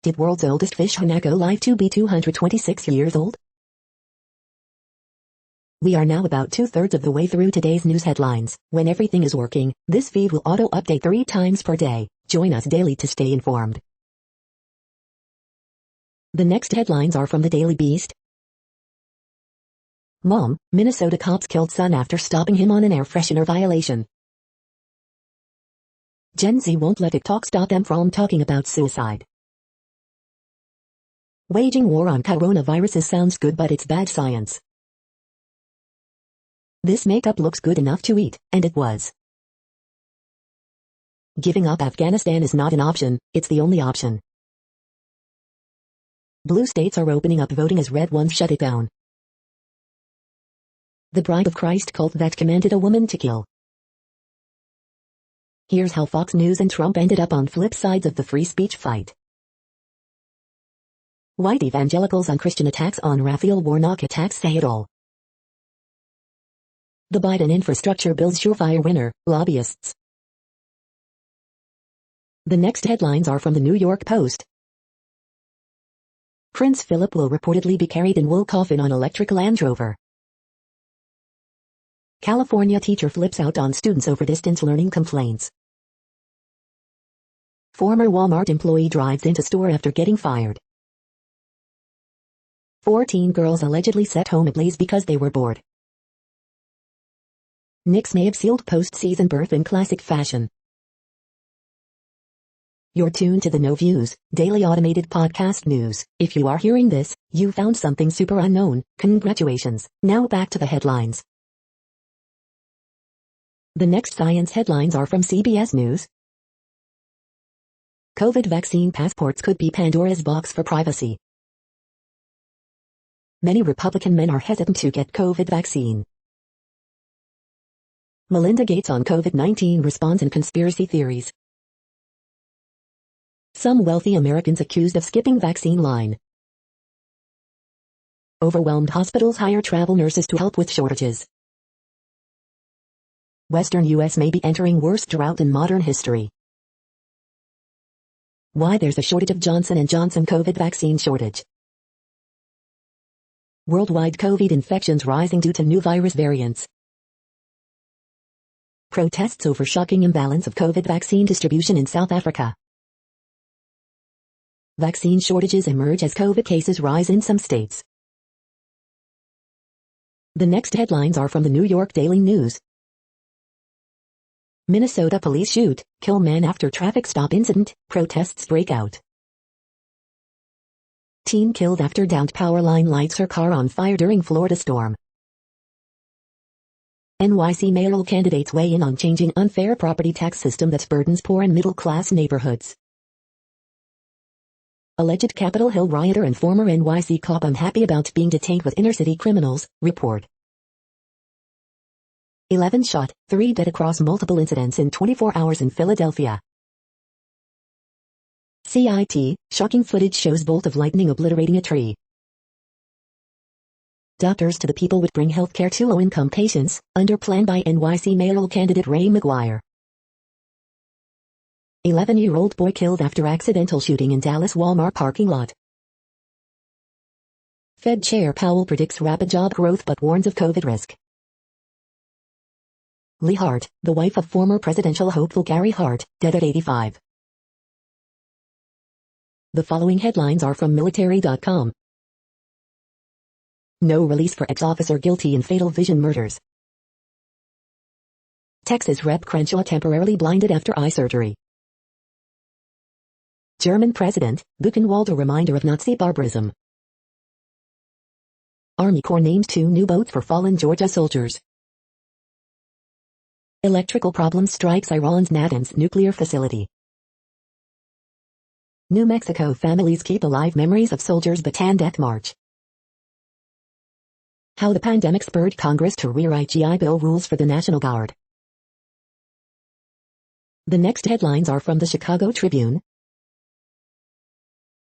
Did world's oldest fish Hanako live to be 226 years old? We are now about 2/3 of the way through today's news headlines. When everything is working, this feed will auto-update 3 times per day. Join us daily to stay informed. The next headlines are from the Daily Beast. Mom, Minnesota cops killed son after stopping him on an air freshener violation. Gen Z won't let TikTok stop them from talking about suicide. Waging war on coronaviruses sounds good, but it's bad science. This makeup looks good enough to eat, and it was. Giving up Afghanistan is not an option, it's the only option. Blue states are opening up voting as red ones shut it down. The Bride of Christ cult that commanded a woman to kill. Here's how Fox News and Trump ended up on flip sides of the free speech fight. White evangelicals on Christian attacks on Raphael Warnock attacks say it all. The Biden infrastructure bill's surefire winner, lobbyists. The next headlines are from the New York Post. Prince Philip will reportedly be carried in wool coffin on electric Land Rover. California teacher flips out on students over distance learning complaints. Former Walmart employee drives into store after getting fired. 14 girls allegedly set home ablaze because they were bored. Knicks may have sealed postseason berth in classic fashion. You're tuned to the No Views, daily automated podcast news. If you are hearing this, you found something super unknown. Congratulations. Now back to the headlines. The next science headlines are from CBS News. COVID vaccine passports could be Pandora's box for privacy. Many Republican men are hesitant to get COVID vaccine. Melinda Gates on COVID-19 response and conspiracy theories. Some wealthy Americans accused of skipping vaccine line. Overwhelmed hospitals hire travel nurses to help with shortages. Western U.S. may be entering worst drought in modern history. Why there's a shortage of Johnson & Johnson COVID vaccine shortage. Worldwide COVID infections rising due to new virus variants. Protests over shocking imbalance of COVID vaccine distribution in South Africa. Vaccine shortages emerge as COVID cases rise in some states. The next headlines are from the New York Daily News. Minnesota police shoot, kill man after traffic stop incident, protests break out. Teen killed after downed power line lights her car on fire during Florida storm. NYC mayoral candidates weigh in on changing unfair property tax system that burdens poor and middle-class neighborhoods. Alleged Capitol Hill rioter and former NYC cop unhappy about being detained with inner-city criminals, report. 11 shot, 3 dead across multiple incidents in 24 hours in Philadelphia. CIT, shocking footage shows bolt of lightning obliterating a tree. Doctors to the people would bring health care to low-income patients, under plan by NYC mayoral candidate Ray McGuire. 11-year-old boy killed after accidental shooting in Dallas Walmart parking lot. Fed Chair Powell predicts rapid job growth but warns of COVID risk. Lee Hart, the wife of former presidential hopeful Gary Hart, dead at 85. The following headlines are from military.com. No release for ex-officer guilty in fatal Vision murders. Texas Rep Crenshaw temporarily blinded after eye surgery. German President, Buchenwald a reminder of Nazi barbarism. Army Corps names 2 new boats for fallen Georgia soldiers. Electrical problem strikes Iran's Natanz nuclear facility. New Mexico families keep alive memories of soldiers' Bataan Death March. How the pandemic spurred Congress to rewrite GI Bill rules for the National Guard. The next headlines are from the Chicago Tribune.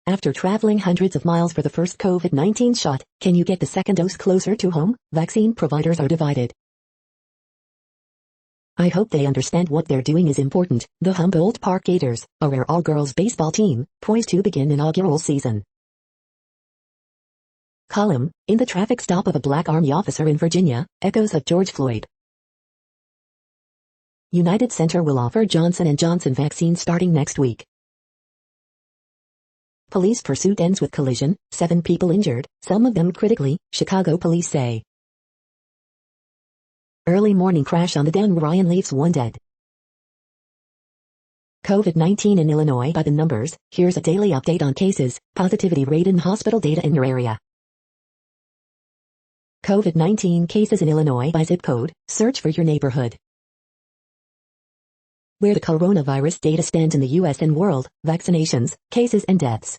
After traveling hundreds of miles for the first COVID-19 shot, can you get the second dose closer to home? Vaccine providers are divided. I hope they understand what they're doing is important. The Humboldt Park Gators, a rare all-girls baseball team, poised to begin inaugural season. Column, in the traffic stop of a black Army officer in Virginia, echoes of George Floyd. United Center will offer Johnson & Johnson vaccine starting next week. Police pursuit ends with collision, 7 people injured, some of them critically, Chicago police say. Early morning crash on the Dan Ryan leaves 1 dead. COVID-19 in Illinois by the numbers. Here's a daily update on cases, positivity rate and hospital data in your area. COVID-19 cases in Illinois by zip code. Search for your neighborhood. Where the coronavirus data stands in the U.S. and world, vaccinations, cases and deaths.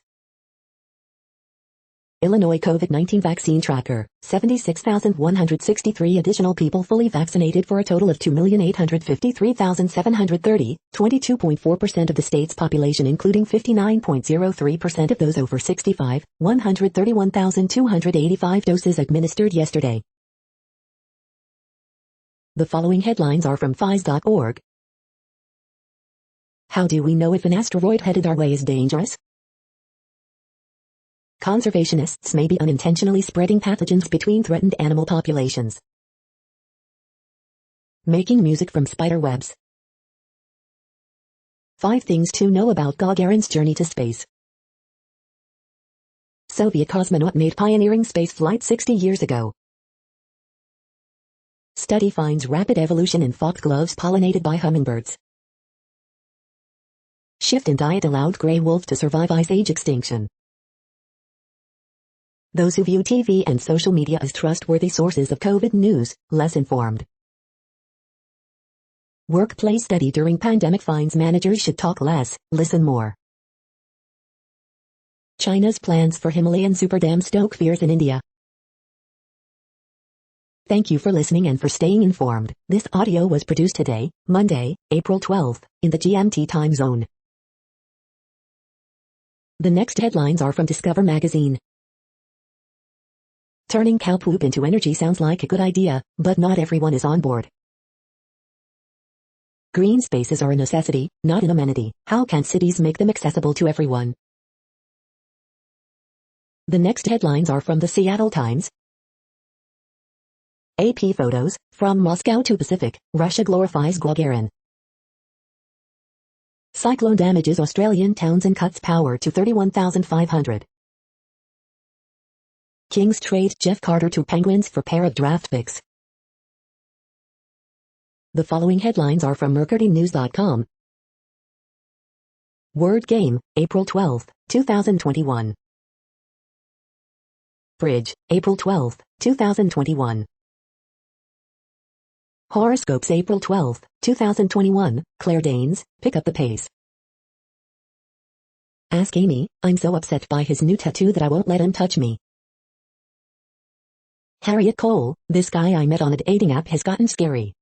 Illinois COVID-19 vaccine tracker, 76,163 additional people fully vaccinated for a total of 2,853,730, 22.4% of the state's population including 59.03% of those over 65, 131,285 doses administered yesterday. The following headlines are from phys.org. How do we know if an asteroid headed our way is dangerous? Conservationists may be unintentionally spreading pathogens between threatened animal populations. Making music from spider webs. 5 things to know about Gagarin's journey to space. Soviet cosmonaut made pioneering space flight 60 years ago. Study finds rapid evolution in foxgloves pollinated by hummingbirds. Shift in diet allowed gray wolf to survive ice age extinction. Those who view TV and social media as trustworthy sources of COVID news, less informed. Workplace study during pandemic finds managers should talk less, listen more. China's plans for Himalayan superdam stoke fears in India. Thank you for listening and for staying informed. This audio was produced today, Monday, April 12th, in the GMT time zone. The next headlines are from Discover magazine. Turning cow poop into energy sounds like a good idea, but not everyone is on board. Green spaces are a necessity, not an amenity. How can cities make them accessible to everyone? The next headlines are from the Seattle Times. AP photos, from Moscow to Pacific, Russia glorifies Gagarin. Cyclone damages Australian towns and cuts power to 31,500. Kings trade Jeff Carter to Penguins for pair of draft picks. The following headlines are from mercurynews.com. Word Game, April 12, 2021. Bridge, April 12, 2021. Horoscopes April 12, 2021, Claire Danes, pick up the pace. Ask Amy, I'm so upset by his new tattoo that I won't let him touch me. Harriet Cole, this guy I met on a dating app has gotten scary.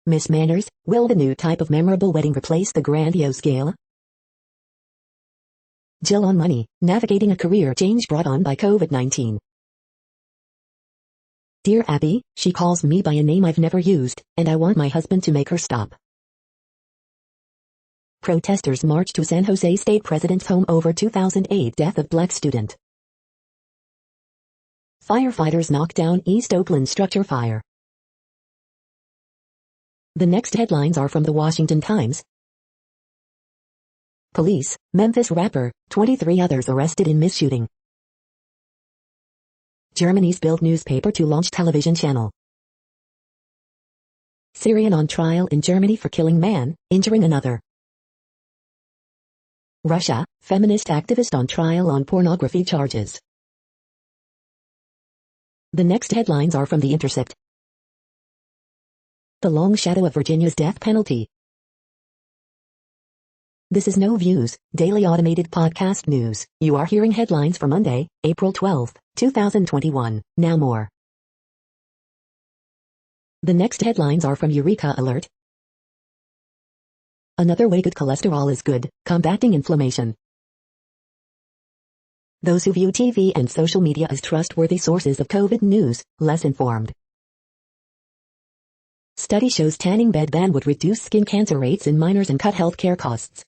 Miss Manners, will the new type of memorable wedding replace the grandiose gala? Jill on money, navigating a career change brought on by COVID-19. Dear Abby, she calls me by a name I've never used, and I want my husband to make her stop. Protesters march to San Jose State President's home over 2008 death of black student. Firefighters knock down East Oakland structure fire. The next headlines are from the Washington Times. Police, Memphis rapper, 23 others arrested in mass shooting. Germany's Bild newspaper to launch television channel. Syrian on trial in Germany for killing man, injuring another. Russia, feminist activist on trial on pornography charges. The next headlines are from The Intercept. The long shadow of Virginia's death penalty. This is No Views, daily automated podcast news. You are hearing headlines for Monday, April 12, 2021. Now more. The next headlines are from Eureka Alert. Another way good cholesterol is good, combating inflammation. Those who view TV and social media as trustworthy sources of COVID news, less informed. Study shows tanning bed ban would reduce skin cancer rates in minors and cut healthcare costs.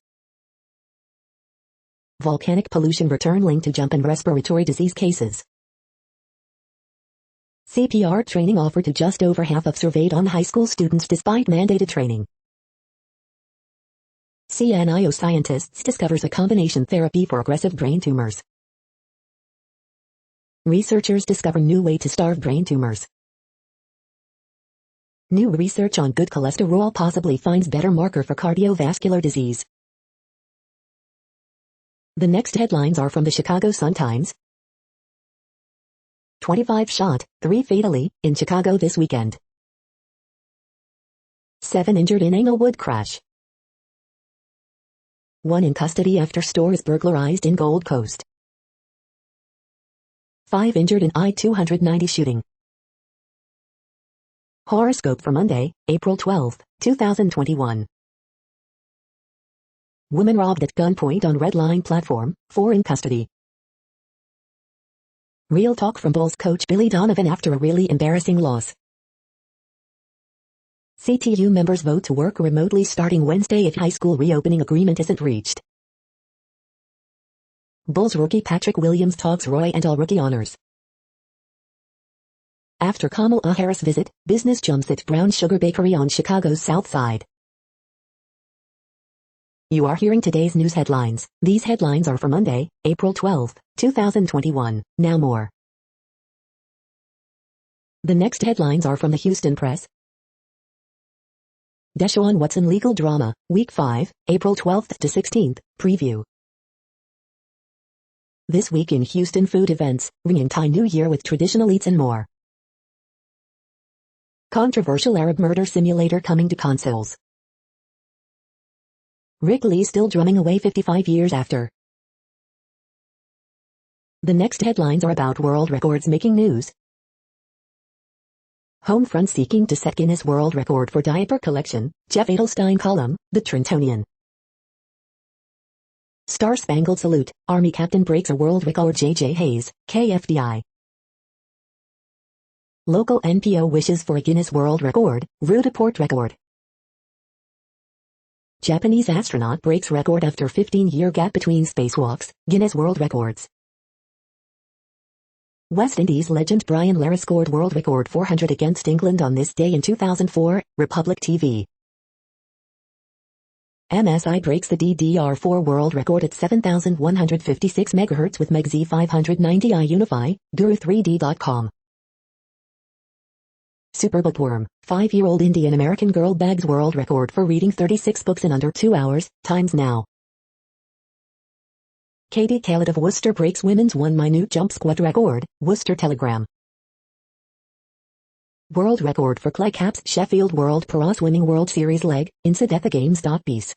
Volcanic pollution return linked to jump in respiratory disease cases. CPR training offered to just over half of surveyed on high school students despite mandated training. CNIO scientists discovers a combination therapy for aggressive brain tumors. Researchers discover new way to starve brain tumors. New research on good cholesterol possibly finds better marker for cardiovascular disease. The next headlines are from the Chicago Sun-Times. 25 shot, 3 fatally, in Chicago this weekend. 7 injured in Englewood crash. 1 in custody after store is burglarized in Gold Coast. 5 injured in I-290 shooting. Horoscope for Monday, April 12, 2021. Woman robbed at gunpoint on Red Line platform, 4 in custody. Real talk from Bulls coach Billy Donovan after a really embarrassing loss. CTU members vote to work remotely starting Wednesday if high school reopening agreement isn't reached. Bulls rookie Patrick Williams talks Roy and All-Rookie honors. After Kamala Harris visit, business jumps at Brown Sugar Bakery on Chicago's South Side. You are hearing today's news headlines. These headlines are for Monday, April 12, 2021. Now more. The next headlines are from the Houston Press. Deshaun Watson legal drama, Week 5, April 12 to 16th, preview. This week in Houston food events, ringing Thai New Year with traditional eats and more. Controversial Arab murder simulator coming to consoles. Rick Lee still drumming away 55 years after. The next headlines are about world records making news. Homefront seeking to set Guinness World Record for diaper collection, Jeff Edelstein column, The Trentonian. Star-Spangled Salute, Army Captain breaks a world record J.J. Hayes, KFDI. Local NPO wishes for a Guinness World Record, Rudaport record. Japanese astronaut breaks record after 15-year gap between spacewalks, Guinness World Records. West Indies legend Brian Lara scored world record 400 against England on this day in 2004, Republic TV. MSI breaks the DDR4 world record at 7,156 MHz with MEG Z590i Unify, Guru3D.com. Super Bookworm, 5-year-old Indian-American girl bags world record for reading 36 books in under 2 hours, Times Now. Katie Khaled of Worcester breaks women's 1-minute jump squat record, Worcester Telegram. World record for clay caps Sheffield World Para Swimming World Series leg, InsadethaGames.Peace.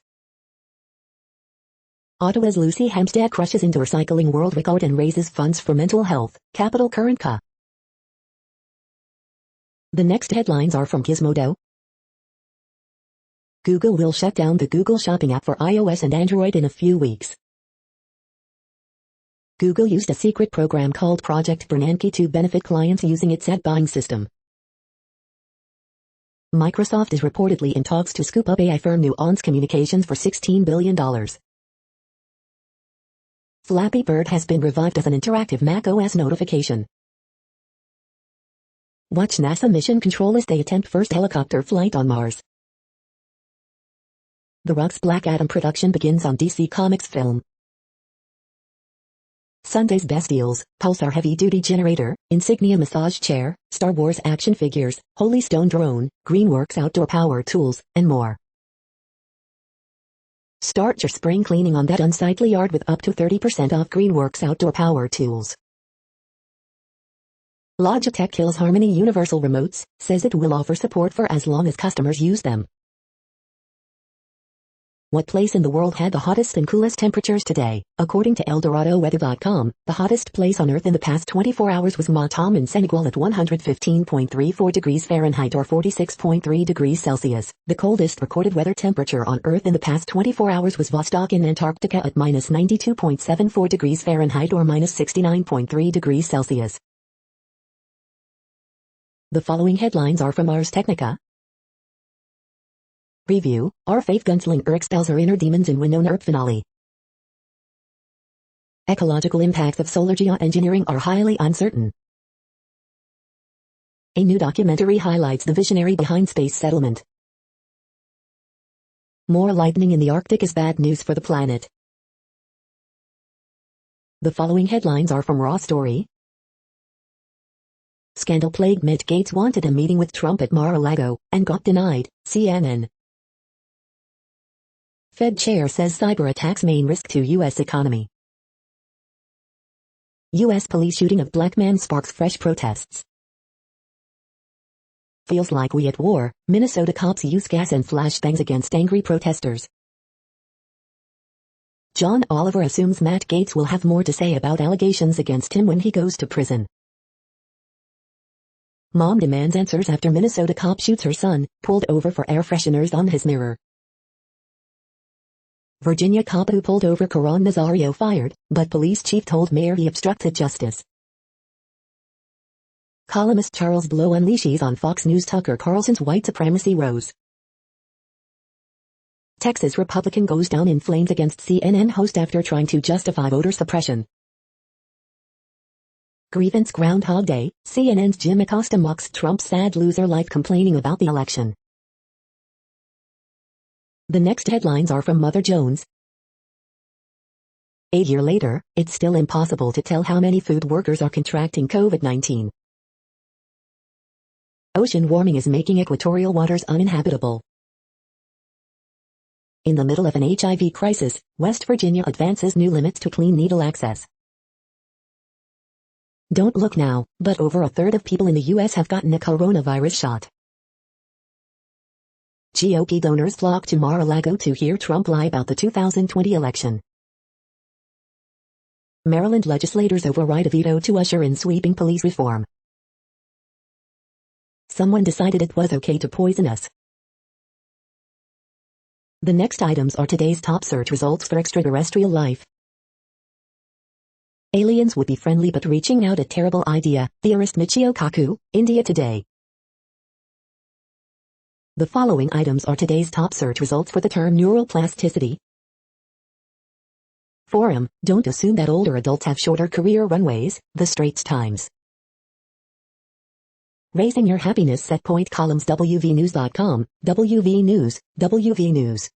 Ottawa's Lucy Hampstead crushes indoor cycling world record and raises funds for mental health, Capital Current Ca. The next headlines are from Gizmodo. Google will shut down the Google Shopping app for iOS and Android in a few weeks. Google used a secret program called Project Bernanke to benefit clients using its ad buying system. Microsoft is reportedly in talks to scoop up AI firm Nuance Communications for $16 billion. Flappy Bird has been revived as an interactive Mac OS notification. Watch NASA mission control as they attempt first helicopter flight on Mars. The Rock's Black Adam production begins on DC Comics film. Sunday's best deals: Pulsar heavy-duty generator, Insignia massage chair, Star Wars action figures, Holy Stone drone, Greenworks outdoor power tools, and more. Start your spring cleaning on that unsightly yard with up to 30% off Greenworks outdoor power tools. Logitech kills Harmony Universal Remotes, says it will offer support for as long as customers use them. What place in the world had the hottest and coolest temperatures today? According to ElDoradoWeather.com, the hottest place on Earth in the past 24 hours was Matam in Senegal at 115.34 degrees Fahrenheit or 46.3 degrees Celsius. The coldest recorded weather temperature on Earth in the past 24 hours was Vostok in Antarctica at minus 92.74 degrees Fahrenheit or minus 69.3 degrees Celsius. The following headlines are from Ars Technica. Review: Our faith gunslinger expels her inner demons in Winona Earp finale. Ecological impacts of solar geoengineering are highly uncertain. A new documentary highlights the visionary behind space settlement. More lightning in the Arctic is bad news for the planet. The following headlines are from Raw Story. Scandal-plagued Matt Gaetz wanted a meeting with Trump at Mar-a-Lago, and got denied, CNN. Fed chair says cyber attacks main risk to U.S. economy. U.S. police shooting of black man sparks fresh protests. Feels like we at war, Minnesota cops use gas and flashbangs against angry protesters. John Oliver assumes Matt Gaetz will have more to say about allegations against him when he goes to prison. Mom demands answers after Minnesota cop shoots her son, pulled over for air fresheners on his mirror. Virginia cop who pulled over Caron Nazario fired, but police chief told mayor he obstructed justice. Columnist Charles Blow unleashes on Fox News Tucker Carlson's white supremacy rose. Texas Republican goes down in flames against CNN host after trying to justify voter suppression. Grievance Groundhog Day, CNN's Jim Acosta mocks Trump's sad loser life complaining about the election. The next headlines are from Mother Jones. A year later, it's still impossible to tell how many food workers are contracting COVID-19. Ocean warming is making equatorial waters uninhabitable. In the middle of an HIV crisis, West Virginia advances new limits to clean needle access. Don't look now, but over a third of people in the U.S. have gotten a coronavirus shot. GOP donors flock to Mar-a-Lago to hear Trump lie about the 2020 election. Maryland legislators override a veto to usher in sweeping police reform. Someone decided it was okay to poison us. The next items are today's top search results for extraterrestrial life. Aliens would be friendly but reaching out a terrible idea, theorist Michio Kaku, India Today. The following items are today's top search results for the term neuroplasticity. Forum: Don't assume that older adults have shorter career runways, The Straits Times. Raising Your Happiness Set Point Columns WVNews.com, WV News, WV News.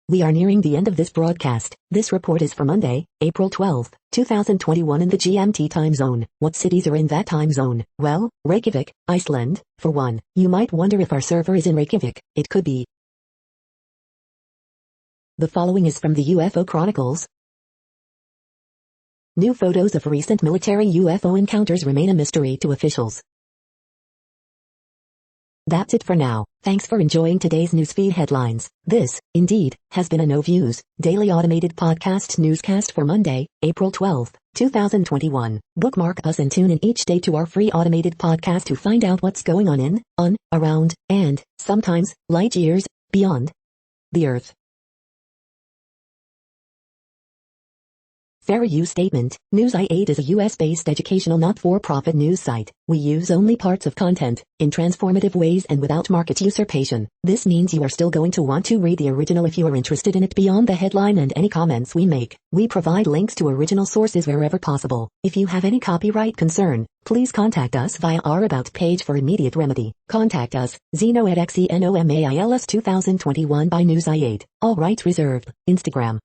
We are nearing the end of this broadcast. This report is for Monday, April 12, 2021 in the GMT time zone. What cities are in that time zone? Well, Reykjavik, Iceland, for one. You might wonder if our server is in Reykjavik. It could be. The following is from the UFO Chronicles. New photos of recent military UFO encounters remain a mystery to officials. That's it for now. Thanks for enjoying today's newsfeed headlines. This, indeed, has been a No Views, daily automated podcast newscast for Monday, April 12, 2021. Bookmark us and tune in each day to our free automated podcast to find out what's going on, around, and, sometimes, light years, beyond the Earth. Fair use statement. News i8 is a US-based educational not-for-profit news site. We use only parts of content, in transformative ways and without market usurpation. This means you are still going to want to read the original if you are interested in it beyond the headline and any comments we make. We provide links to original sources wherever possible. If you have any copyright concern, please contact us via our About page for immediate remedy. Contact us, Zeno at XENOMAILS 2021 by News i8. All rights reserved. Instagram,